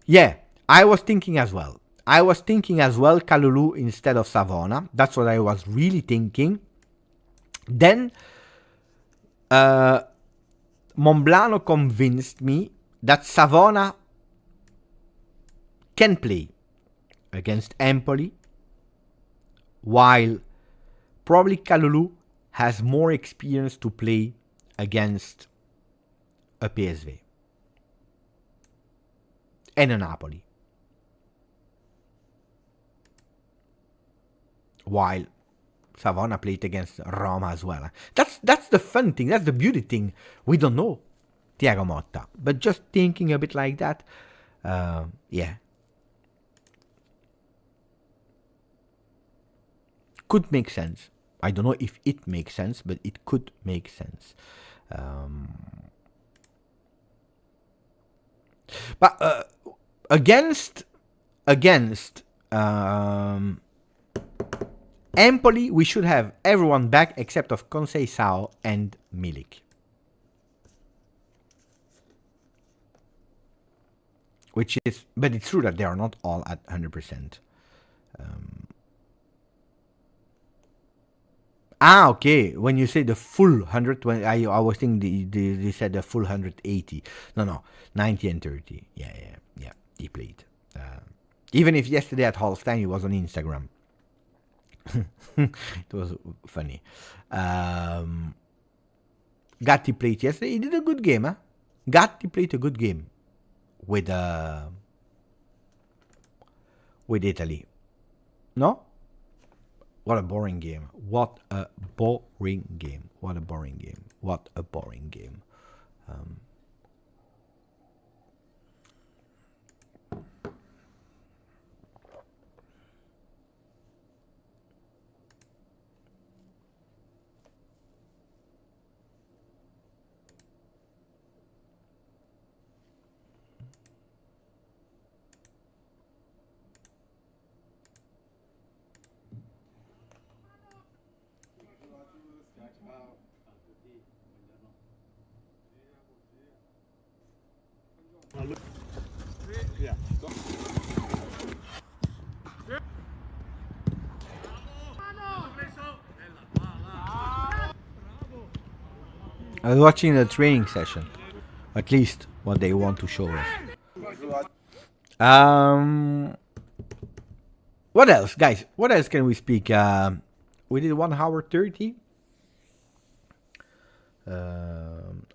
Yeah, I was thinking as well. Kalulu instead of Savona. That's what I was really thinking. Then Monblano convinced me that Savona can play against Empoli, while probably Kalulu has more experience to play against a PSV and a Napoli. While Savona played against Roma as well. That's the fun thing. That's the beauty thing. We don't know Thiago Motta, but just thinking a bit like that, yeah, could make sense. I don't know if it makes sense, but it could make sense. But against Empoli, we should have everyone back except of Conceição and Milik. But it's true that they are not all at 100%. Okay. When you say the full 120, I was thinking they said the full 180. No, 90 and 30. Yeah. He played. Even if yesterday at halftime he was on Instagram. It was funny. Gatti played yesterday. He did a good game, huh? Gatti played a good game with Italy. No? What a boring game. What a boring game. I was watching the training session. At least what they want to show us. What else, guys? What else can we speak? We did 1 hour 30.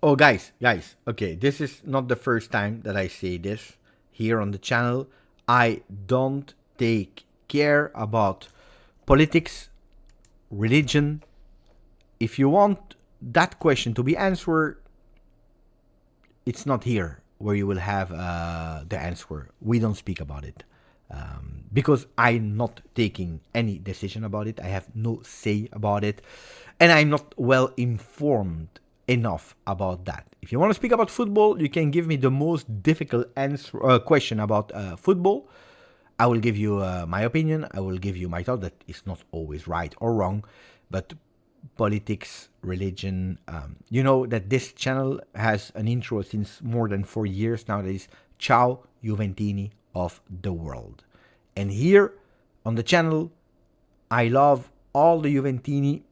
Guys. Okay, this is not the first time that I say this here on the channel. I don't take care about politics, religion. If you want that question to be answered, it's not here where you will have the answer. We don't speak about it. Because I'm not taking any decision about it. I have no say about it. And I'm not well informed enough about that. If you want to speak about football, you can give me the most difficult question about football. I will give you my opinion. I will give you my thought that it's not always right or wrong. But politics, religion, you know that this channel has an intro since more than 4 years now. That is Ciao Juventini of the world. And here on the channel, I love all the Juventini,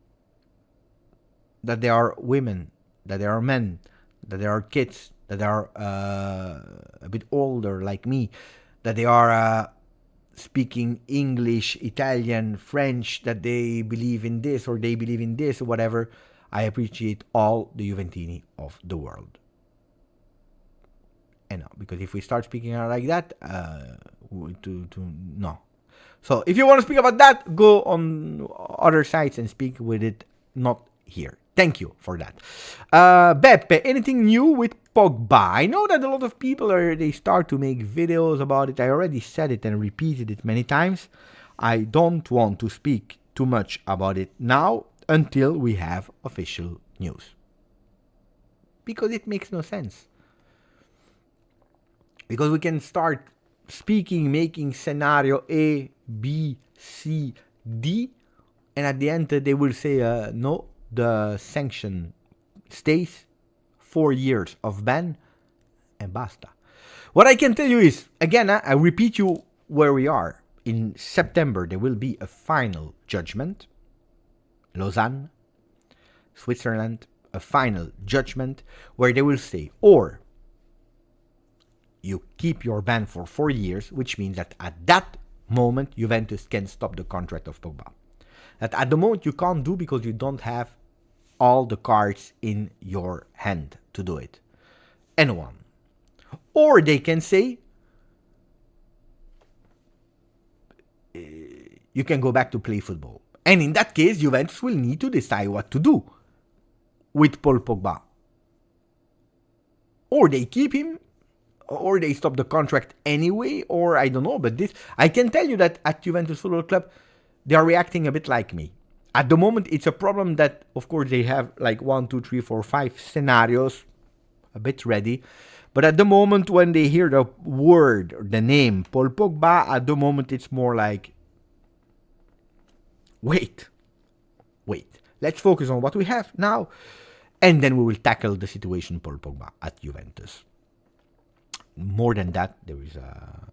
that they are women, that they are men, that they are kids, that they are a bit older like me, that they are speaking English, Italian, French, that they believe in this or they believe in this or whatever. I appreciate all the Juventini of the world. And no, because if we start speaking like that, no. So if you want to speak about that, go on other sites and speak with it, not here. Thank you for that. Beppe, anything new with Pogba? I know that a lot of people they start to make videos about it. I already said it and repeated it many times. I don't want to speak too much about it now until we have official news. Because it makes no sense. Because we can start speaking, making scenario A, B, C, D, and at the end they will say, no, the sanction stays, 4 years of ban, and basta. What I can tell you is, again, I repeat you where we are. In September, there will be a final judgment. Lausanne, Switzerland, a final judgment where they will say, or you keep your ban for 4 years, which means that at that moment, Juventus can stop the contract of Pogba. That at the moment you can't do because you don't have all the cards in your hand to do it. Anyone. Or they can say, you can go back to play football. And in that case, Juventus will need to decide what to do with Paul Pogba. Or they keep him, or they stop the contract anyway, or I don't know. But this, I can tell you that at Juventus Football Club, they are reacting a bit like me. At the moment, it's a problem that, of course, they have like 1, 2, 3, 4, 5 scenarios a bit ready. But at the moment, when they hear the word, the name Paul Pogba, at the moment, it's more like, wait, let's focus on what we have now. And then we will tackle the situation Paul Pogba at Juventus. More than that, there is a...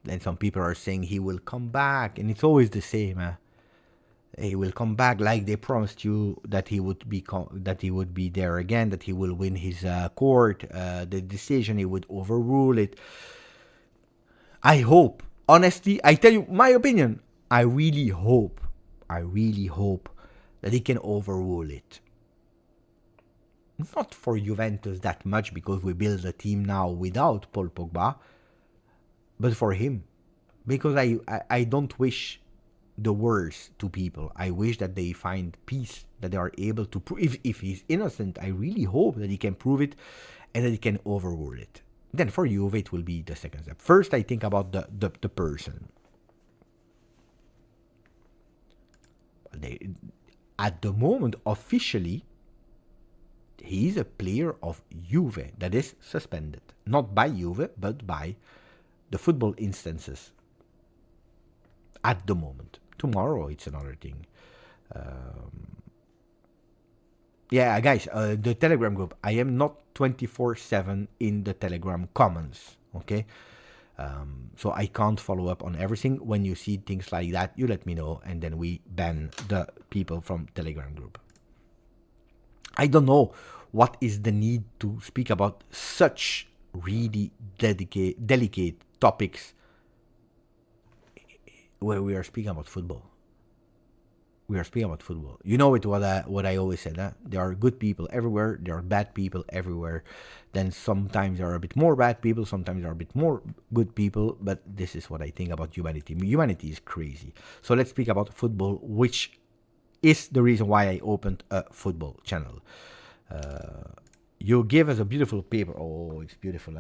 Then some people are saying he will come back, and it's always the same. He will come back like they promised you that he would be there again, that he will win his court, the decision, he would overrule it. I hope, honestly, I tell you my opinion. I really hope that he can overrule it. Not for Juventus that much, because we build a team now without Paul Pogba, but for him, because I don't wish the worst to people. I wish that they find peace, that they are able to prove. If he's innocent, I really hope that he can prove it and that he can overrule it. Then for Juve, it will be the second step. First, I think about the person. At the moment, officially, he is a player of Juve that is suspended. Not by Juve, but by the football instances. At the moment. Tomorrow, it's another thing. Yeah, guys, the Telegram group. I am not 24/7 in the Telegram comments, okay? So I can't follow up on everything. When you see things like that, you let me know, and then we ban the people from Telegram group. I don't know what is the need to speak about such really delicate topics where we are speaking about football. We are speaking about football. You know it, what I always said. There are good people everywhere. There are bad people everywhere. Then sometimes there are a bit more bad people. Sometimes there are a bit more good people. But this is what I think about humanity. Humanity is crazy. So let's speak about football, which is the reason why I opened a football channel. You give us a beautiful paper. Oh, it's beautiful.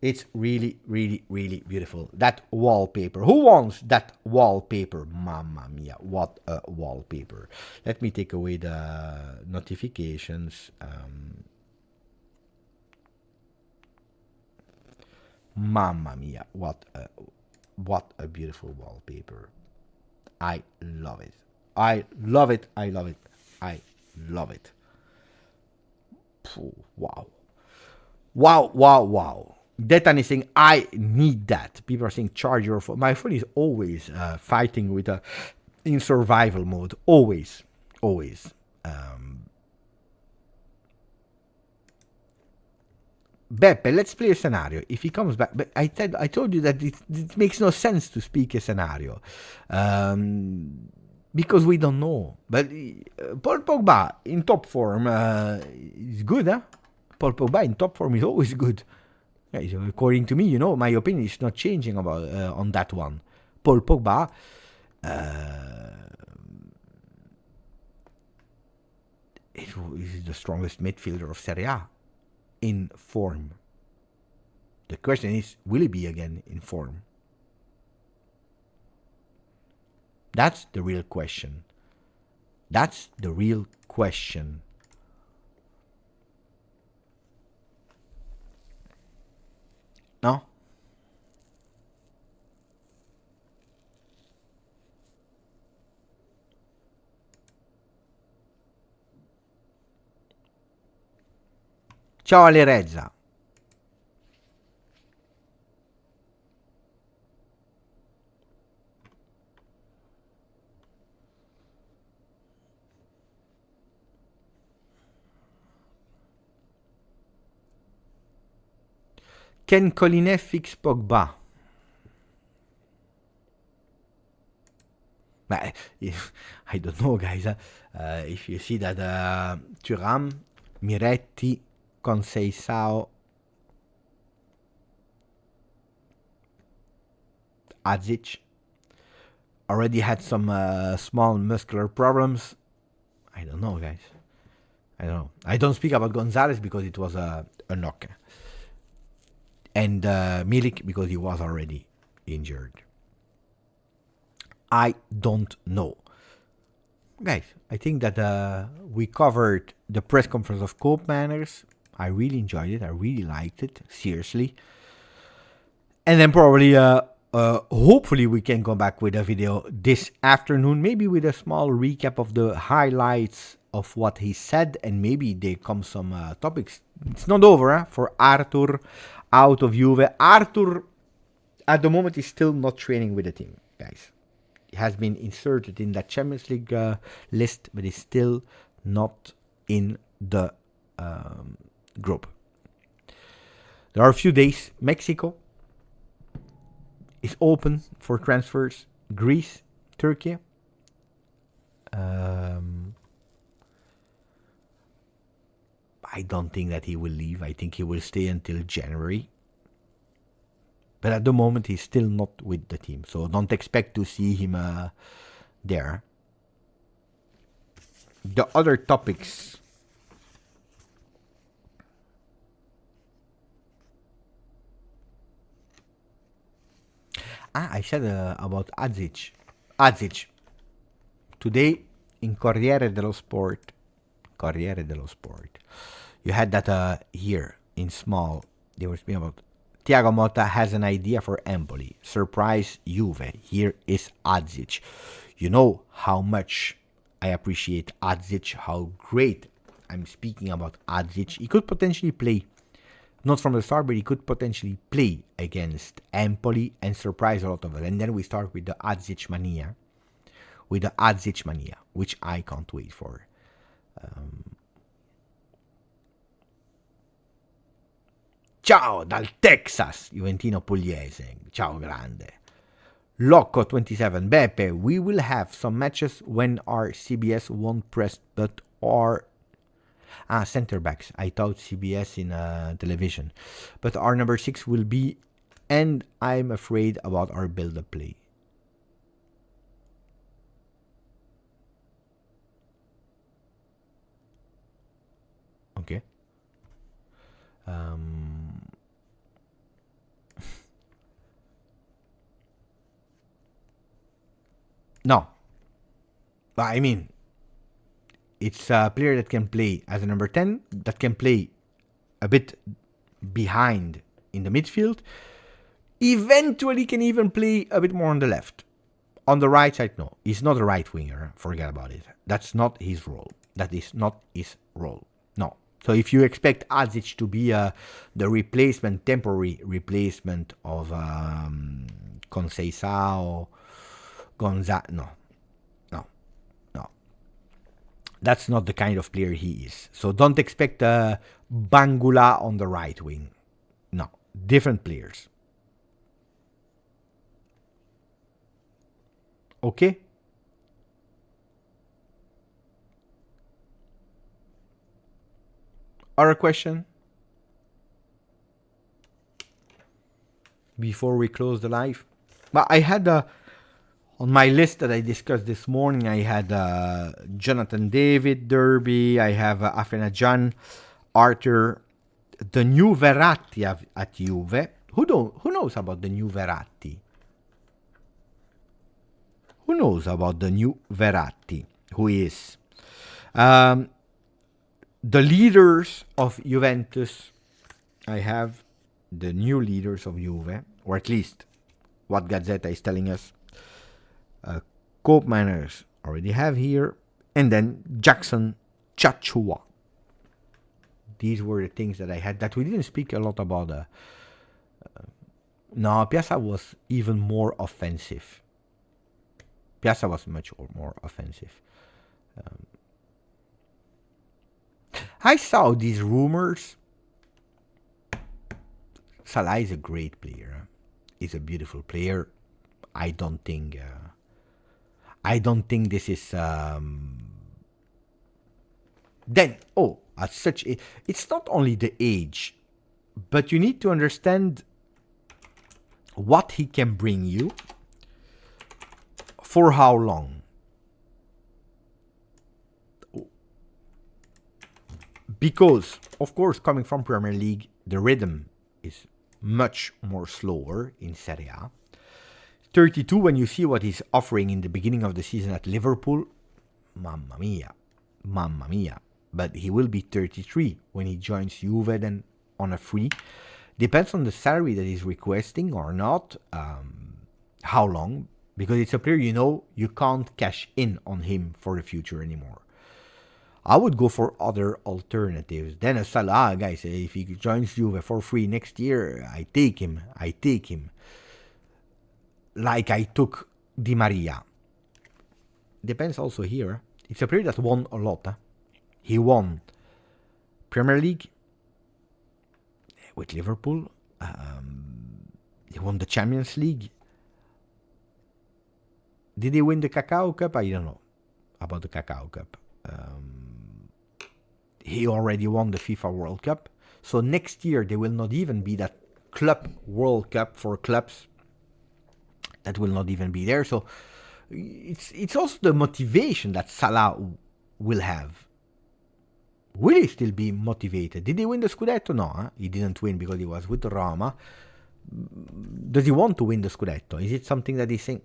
It's really, really, really beautiful. That wallpaper. Who wants that wallpaper? Mamma mia, what a wallpaper. Let me take away the notifications. Mamma mia, what a beautiful wallpaper. I love it. I love it. I love it. I love it. Wow. Wow, wow, wow. Detan is saying, I need that. People are saying, charge your phone. My phone is always fighting with in survival mode. Always. Beppe, let's play a scenario. If he comes back, but I told you that it makes no sense to speak a scenario, because we don't know. But Paul Pogba in top form is good, huh? Paul Pogba in top form is always good. Yeah, so according to me, you know, my opinion is not changing about on that one. Paul Pogba. Is the strongest midfielder of Serie A in form. The question is, will he be again in form? That's the real question. That's the real question. No? Ciao Ale Rezza. Can Collinet fix Pogba? I don't know, guys. If you see that Thuram, Miretti, Conceição, Adzic already had some small muscular problems. I don't know, guys. I don't know. I don't speak about Gonzalez because it was a knock. And Milik because he was already injured. I don't know. Guys, I think that we covered the press conference of Koopmeiners. I really enjoyed it. I really liked it. Seriously. And then probably, hopefully we can come back with a video this afternoon. Maybe with a small recap of the highlights of what he said. And maybe there come some topics. It's not over for Arthur out of Juve. Arthur, at the moment, is still not training with the team, guys. He has been inserted in that Champions League list, but is still not in the group. There are a few days. Mexico is open for transfers. Greece, Turkey. I don't think that he will leave. I think he will stay until January. But at the moment, he's still not with the team. So don't expect to see him there. The other topics. I said about Adzic. Adzic. Today, in Corriere dello Sport. You had that here in small. They were speaking about Thiago Motta has an idea for Empoli. Surprise Juve. Here is Adzic. You know how much I appreciate Adzic, how great I'm speaking about Adzic. He could potentially play, not from the start, but he could potentially play against Empoli and surprise a lot of us. And then we start with the Adzic mania. Which I can't wait for. Ciao dal Texas, Juventino Pugliese. Ciao grande. Loco 27. Beppe, we will have some matches when our CBS won't press, but our center backs. I thought CBS in television. But our number 6 will be, and I'm afraid about our build-up play. Okay. No. I mean, it's a player that can play as a number 10, that can play a bit behind in the midfield. Eventually can even play a bit more on the left. On the right side, no. He's not a right winger. Forget about it. That's not his role. That is not his role. No. So if you expect Adzic to be the replacement, temporary replacement of Conceição, Gonzalez, no. That's not the kind of player he is. So don't expect Bangula on the right wing. No, different players. Okay? Other question? Before we close the live? But I had on my list that I discussed this morning, I had Jonathan David, Derby, I have Afenajan, Arthur, the new Verratti at Juve. Who knows about the new Verratti? Who knows about the new Verratti? Who is? The leaders of Juventus. I have the new leaders of Juve, or at least what Gazzetta is telling us. Koopmeiners already have here, and then Jackson Chachua. These were the things that I had that we didn't speak a lot about. No, Piazza was even more offensive. Piazza was much more offensive. I saw these rumors. Salah is a great player. He's a beautiful player. I don't think this is. At such it's not only the age, but you need to understand what he can bring you. For how long? Because, of course, coming from Premier League, the rhythm is much more slower in Serie A. 32, when you see what he's offering in the beginning of the season at Liverpool, mamma mia. But he will be 33 when he joins Juve then on a free. Depends on the salary that he's requesting or not, how long, because it's a player you can't cash in on him for the future anymore. I would go for other alternatives. Then a Salah, guys, if he joins Juve for free next year, I take him. Like I took Di Maria. Depends also here. It's a player that won a lot. He won Premier League with Liverpool. He won the Champions League. Did he win the Cacao Cup? I don't know about the Cacao Cup. He already won the FIFA World Cup. So next year there will not even be that Club World Cup for clubs. That will not even be there. So it's also the motivation that Salah will have. Will he still be motivated? Did he win the Scudetto? No, he didn't win because he was with Roma. Does he want to win the Scudetto? Is it something that he's saying,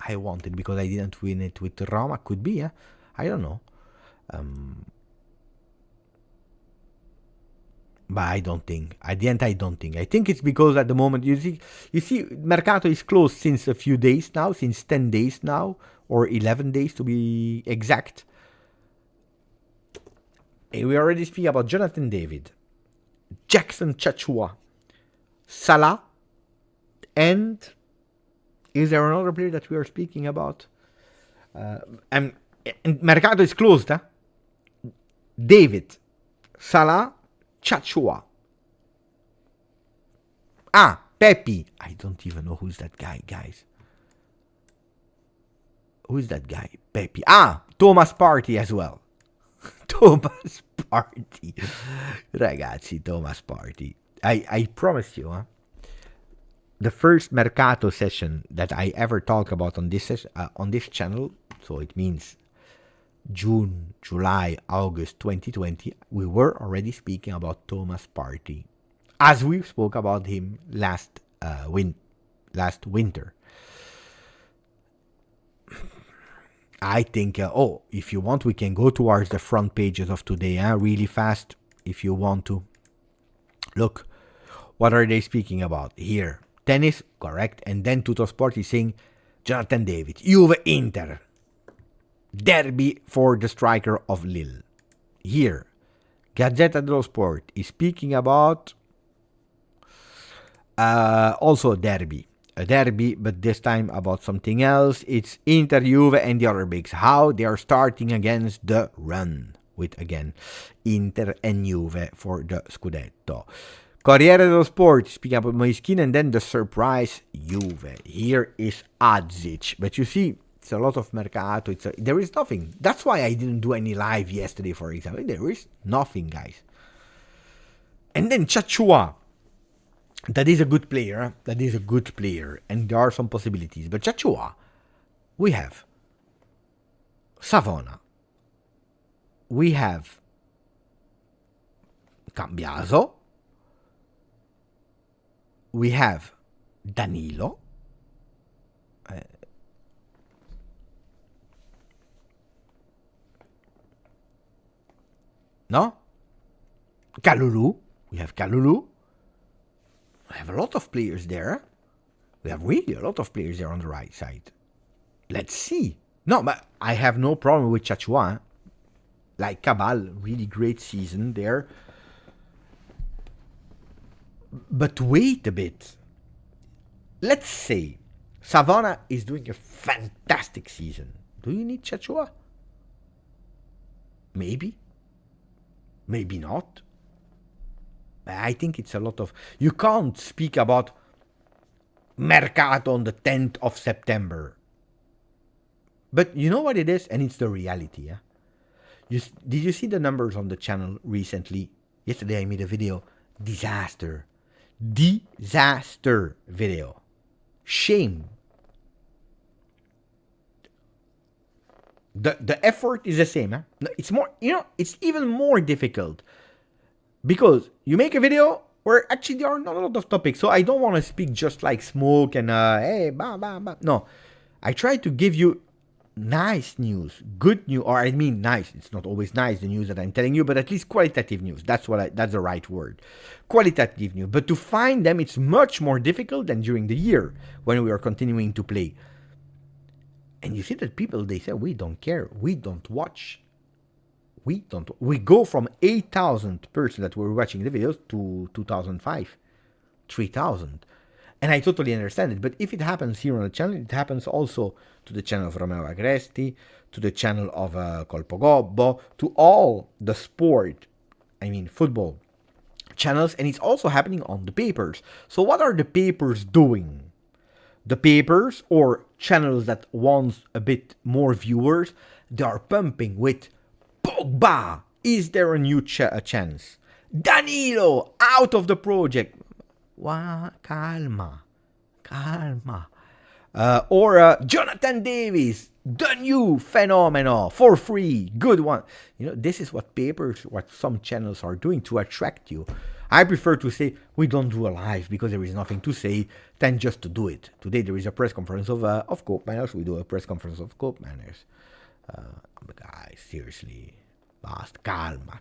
I want it because I didn't win it with Roma? Could be, I don't know. But I don't think. At the end, I don't think. I think it's because at the moment, you see, Mercato is closed since a few days now, since 10 days now, or 11 days to be exact. And we already speak about Jonathan David, Jackson Chachua, Salah, and is there another player that we are speaking about? And Mercato is closed, David, Salah, Chachua. Pepe. I don't even know who's that guy, guys. Who's that guy? Pepe. Thomas Partey as well. Thomas Partey. Ragazzi, Thomas Partey. I promise you, the first Mercato session that I ever talk about on this channel, so it means June, July, August 2020, we were already speaking about Thomas Partey, as we spoke about him last winter. I think, if you want, we can go towards the front pages of today, really fast, if you want to. Look, what are they speaking about here? Tennis, correct, and then Tuttosport is saying Jonathan David, Juve Inter. Derby for the striker of Lille. Here, Gazzetta dello Sport is speaking about also a derby, but this time about something else. It's Inter, Juve, and the other bigs. How they are starting against the run with again Inter and Juve for the Scudetto. Corriere dello Sport, speaking about Moiskin, and then the surprise Juve. Here is Adzic. But you see, it's a lot of mercato. There is nothing. That's why I didn't do any live yesterday, for example. There is nothing, guys. And then Chachua. That is a good player. That is a good player. And there are some possibilities. But Chachua, we have Savona. We have Cambiaso. We have Danilo. No? Kalulu. We have Kalulu. We have a lot of players there. We have really a lot of players there on the right side. Let's see. No, but I have no problem with Chachua. Like Cabal, really great season there. But wait a bit. Let's say Savona is doing a fantastic season. Do you need Chachua? Maybe. Maybe not. I think it's a lot of... You can't speak about Mercato on the 10th of September. But you know what it is? And it's the reality. Yeah? Did you see the numbers on the channel recently? Yesterday I made a video. Disaster video. Shame. The effort is the same. Huh? It's more, it's even more difficult. Because you make a video where actually there are not a lot of topics. So I don't want to speak just like smoke and hey, bah, bah, bah. No. I try to give you nice news, good news, or I mean nice. It's not always nice, the news that I'm telling you, but at least qualitative news. That's the right word. Qualitative news. But to find them, it's much more difficult than during the year when we are continuing to play. And you see that people, they say, we don't care. We don't watch. We go from 8,000 persons that were watching the videos to 2,005, 3,000. And I totally understand it. But if it happens here on the channel, it happens also to the channel of Romeo Agresti, to the channel of Colpo Gobbo, to all the football channels. And it's also happening on the papers. So what are the papers doing? The papers or channels that want a bit more viewers, they are pumping with Pogba. Is there a new chance? Danilo out of the project. Calma. Or Jonathan Davis, the new phenomenon for free. Good one. This is what some channels are doing to attract you. I prefer to say we don't do a live because there is nothing to say than just to do it. Today there is a press conference of Koopmeiners. We do a press conference of Koopmeiners. Guys, seriously, basta, calma.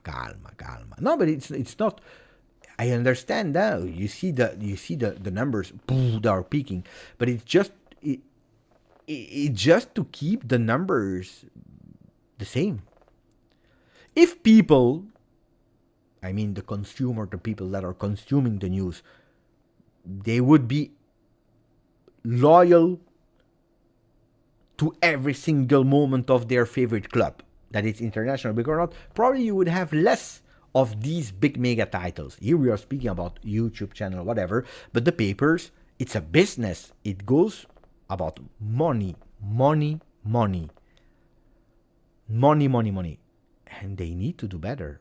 No, but it's not. I understand that you see the numbers that are peaking, but it's just to keep the numbers the same. If people, the consumer, the people that are consuming the news, they would be loyal to every single moment of their favorite club, that it's international, big or not, probably you would have less of these big mega titles. Here we are speaking about YouTube channel, whatever, but the papers, it's a business. It goes about money. And they need to do better.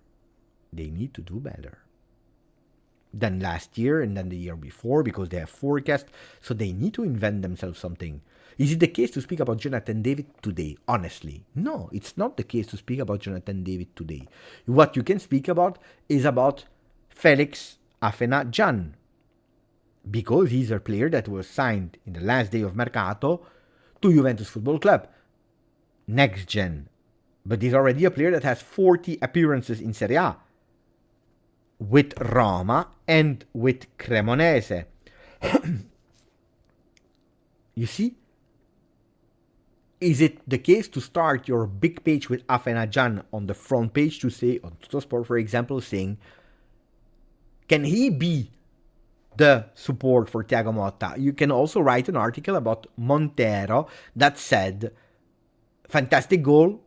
Than last year and then the year before, because they have forecast, so they need to invent themselves something. Is it the case to speak about Jonathan David today? Honestly, no, it's not the case to speak about Jonathan David today. What you can speak about is about Felix Afena-Can, because he's a player that was signed in the last day of Mercato to Juventus Football Club. Next gen. But he's already a player that has 40 appearances in Serie A with Roma and with Cremonese. You see? Is it the case to start your big page with Afena-Can on the front page to say, on Tuttosport for example, saying, can he be the support for Thiago Motta? You can also write an article about Montero that said, fantastic goal.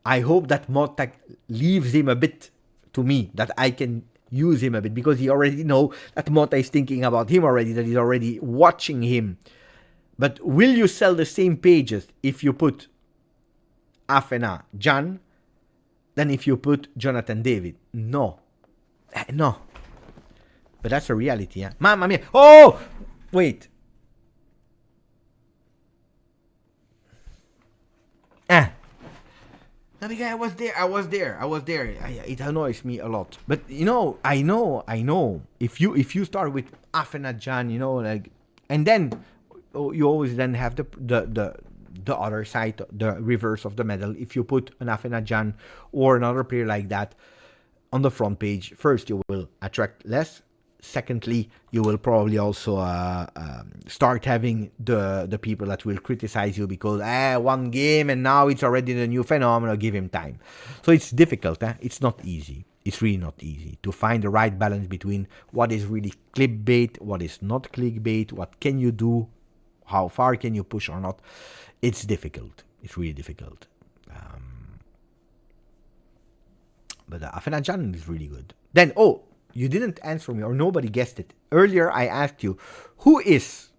I hope that Motta leaves him a bit to me, that I can use him a bit because he already know that Motta is thinking about him already, that he's already watching him. But will you sell the same pages if you put Afena Jan than if you put Jonathan David? No. No. But that's a reality, yeah? Mamma mia. Oh! Wait. No, because I was there. It annoys me a lot. But, I know. If you start with Afena Jan, like... And then, you always then have the other side, the reverse of the medal. If you put an Afena Jan or another player like that on the front page, first, you will attract less. Secondly, you will probably also start having the people that will criticize you because one game and now it's already the new phenomenon. Give him time. So it's difficult. It's not easy. It's really not easy to find the right balance between what is really clickbait, what is not clickbait, what can you do, how far can you push or not. It's difficult. It's really difficult. But Afenajan is really good. Then, you didn't answer me or nobody guessed it. Earlier I asked you, who is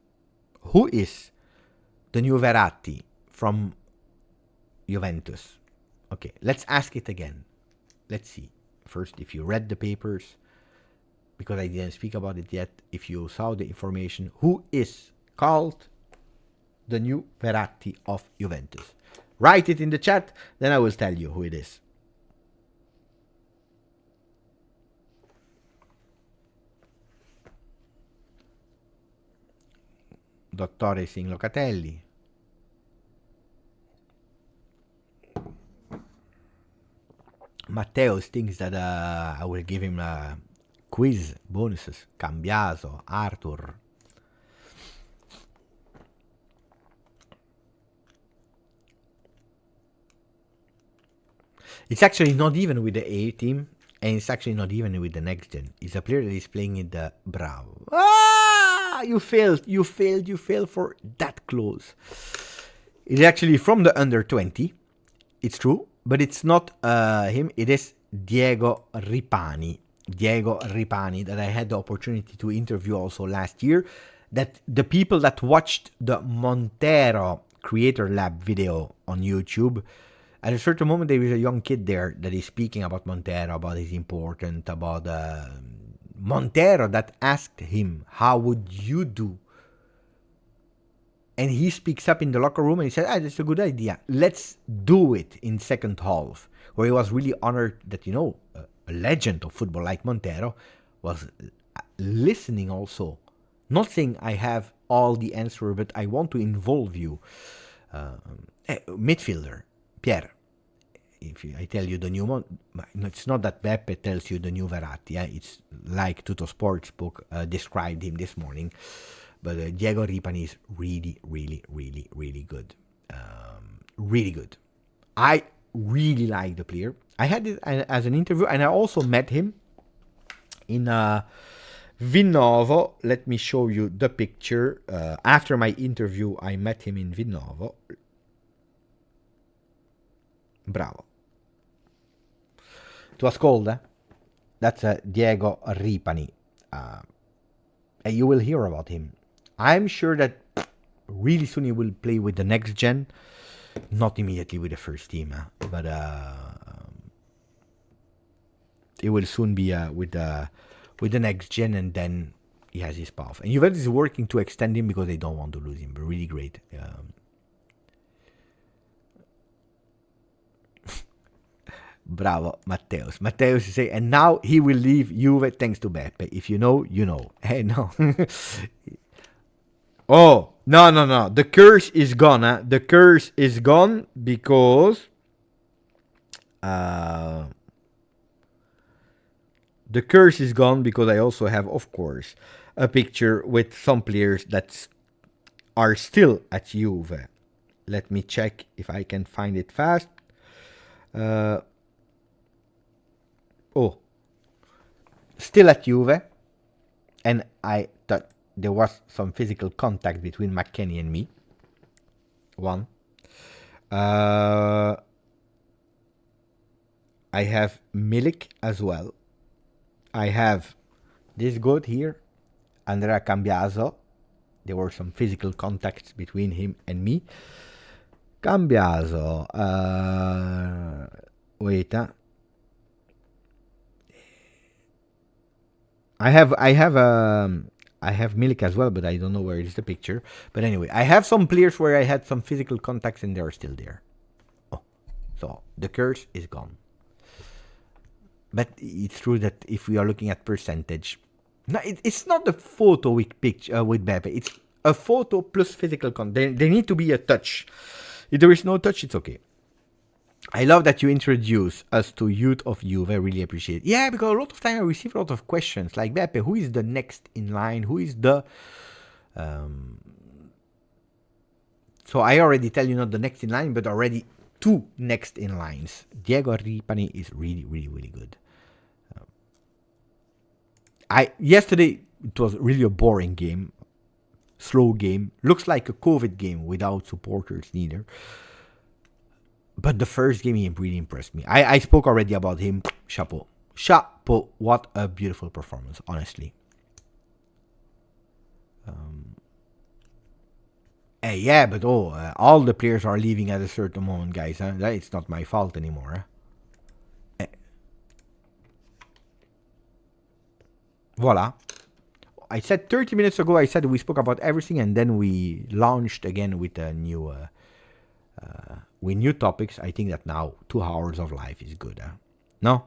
the new Verratti from Juventus? Okay, let's ask it again. Let's see. First, if you read the papers, because I didn't speak about it yet, if you saw the information, who is called the new Verratti of Juventus? Write it in the chat, then I will tell you who it is. Dottore Sing Locatelli. Matteos thinks that I will give him quiz bonuses. Cambiaso, Arthur. It's actually not even with the A team, and it's actually not even with the next gen. It's a player that is playing in the Bravo. You failed for that close. It's actually from the under 20. It's true, but it's not him. It is Diego Ripani. Diego Ripani, that I had the opportunity to interview also last year. That the people that watched the Montero Creator Lab video on YouTube, at a certain moment there is a young kid there that is speaking about Montero, about his importance, about Montero that asked him, how would you do? And he speaks up in the locker room and he said, that's a good idea. Let's do it in second half. Where he was really honored that, a legend of football like Montero was listening also. Not saying I have all the answer, but I want to involve you. Midfielder, Pierre. If I tell you the new one, it's not that Beppe tells you the new Verratti. It's like Tutto Sportsbook described him this morning. But Diego Ripani is really, really, really, really good. Really good. I really like the player. I had it as an interview, and I also met him in Vinnovo. Let me show you the picture. After my interview, I met him in Vinnovo. Bravo. It was cold, That's Diego Ripani. And you will hear about him. I'm sure that really soon he will play with the next gen. Not immediately with the first team, but it will soon be with the next gen, and then he has his path. And Juventus is working to extend him because they don't want to lose him. But really great. Bravo, Matteos. Matteos is saying, and now he will leave Juve thanks to Beppe. If you know, you know. Hey, no. Oh, no. The curse is gone. The curse is gone because the curse is gone because I also have, of course, a picture with some players that are still at Juve. Let me check if I can find it fast. Still at Juve, and I thought there was some physical contact between McKennie and me. One. I have Milik as well. I have this goat here, Andrea Cambiaso. There were some physical contacts between him and me. Cambiaso. Wait. I have Milik as well, but I don't know where is the picture. But anyway, I have some players where I had some physical contacts and they're still there. Oh, so the curse is gone. But it's true that if we are looking at percentage, no, it's not a photo with picture with Beppe. It's a photo plus physical contact. There need to be a touch. If there is no touch, it's okay. I love that you introduce us to Youth of Juve. I really appreciate it. Yeah, because a lot of time I receive a lot of questions like, Beppe, who is the next in line? Who is the... So I already tell you not the next in line, but already two next in lines. Diego Ripani is really, really, really good. Yesterday, it was really a boring game. Slow game. Looks like a COVID game without supporters neither. But the first game, he really impressed me. I spoke already about him. Chapeau. Chapeau. What a beautiful performance, honestly. Yeah, but all the players are leaving at a certain moment, guys. Huh? It's not my fault anymore. Huh? Voila. I said 30 minutes ago, I said we spoke about everything, and then we launched again with a new... with new topics. I think that now 2 hours of life is good. Huh? No?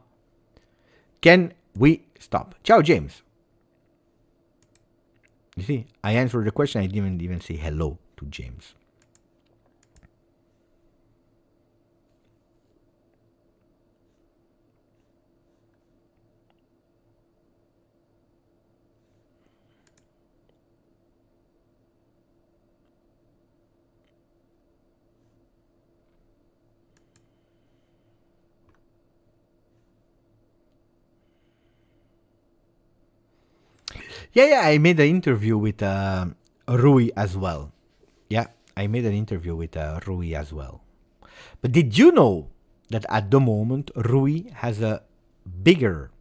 Can we stop? Ciao, James. You see, I answered the question. I didn't even say hello to James. Yeah, I made an interview with Rui as well. Yeah, I made an interview with Rui as well. But did you know that at the moment, Rui has a bigger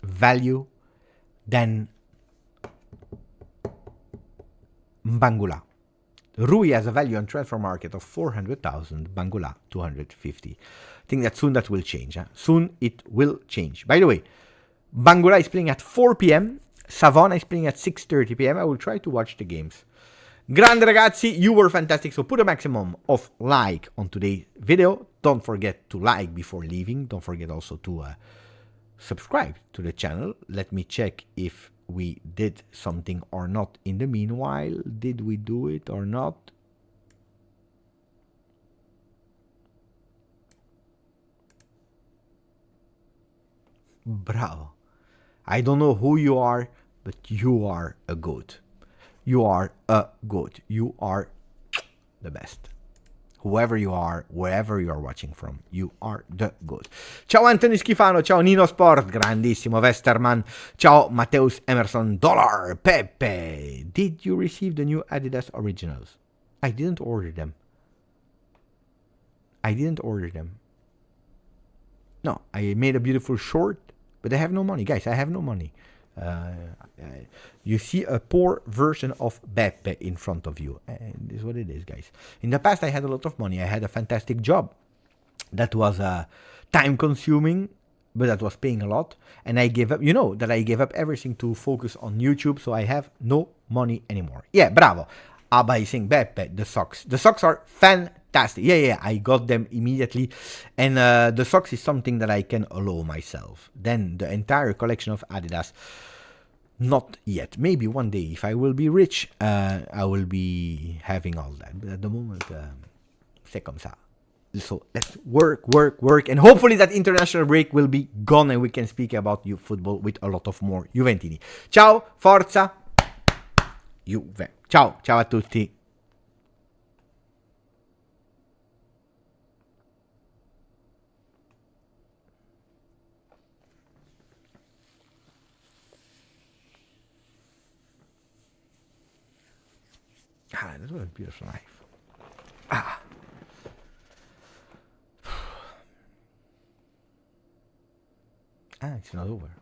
value than Bangula? Rui has a value on transfer market of 400,000, Bangula 250. I think that soon that will change. Huh? Soon it will change. By the way, Bangula is playing at 4 p.m. Savona is playing at 6:30 p.m. I will try to watch the games. Grande ragazzi, you were fantastic. So put a maximum of like on today's video. Don't forget to like before leaving. Don't forget also to subscribe to the channel. Let me check if we did something or not in the meanwhile. Did we do it or not? Bravo. I don't know who you are, but you are a goat. You are a goat. You are the best. Whoever you are, wherever you are watching from, you are the goat. Ciao Anthony Schifano, ciao Nino Sport, grandissimo Westerman, ciao Mateus Emerson, Dollar, Pepe. Did you receive the new Adidas Originals? I didn't order them. No, I made a beautiful short, but I have no money. Guys, I have no money. You see a poor version of Beppe in front of you. And this is what it is, guys. In the past, I had a lot of money. I had a fantastic job that was time-consuming, but that was paying a lot. And I gave up, you know, that I gave up everything to focus on YouTube, so I have no money anymore. Yeah, bravo. Abba is saying, Beppe, the socks. The socks are fantastic. Yeah, I got them immediately. And the socks is something that I can allow myself. Then the entire collection of Adidas, not yet. Maybe one day, if I will be rich, I will be having all that. But at the moment, c'est comme ça. So let's work. And hopefully that international break will be gone and we can speak about football with a lot of more Juventini. Ciao, forza, Juve. Ciao a tutti. That was a beautiful life. It's not over.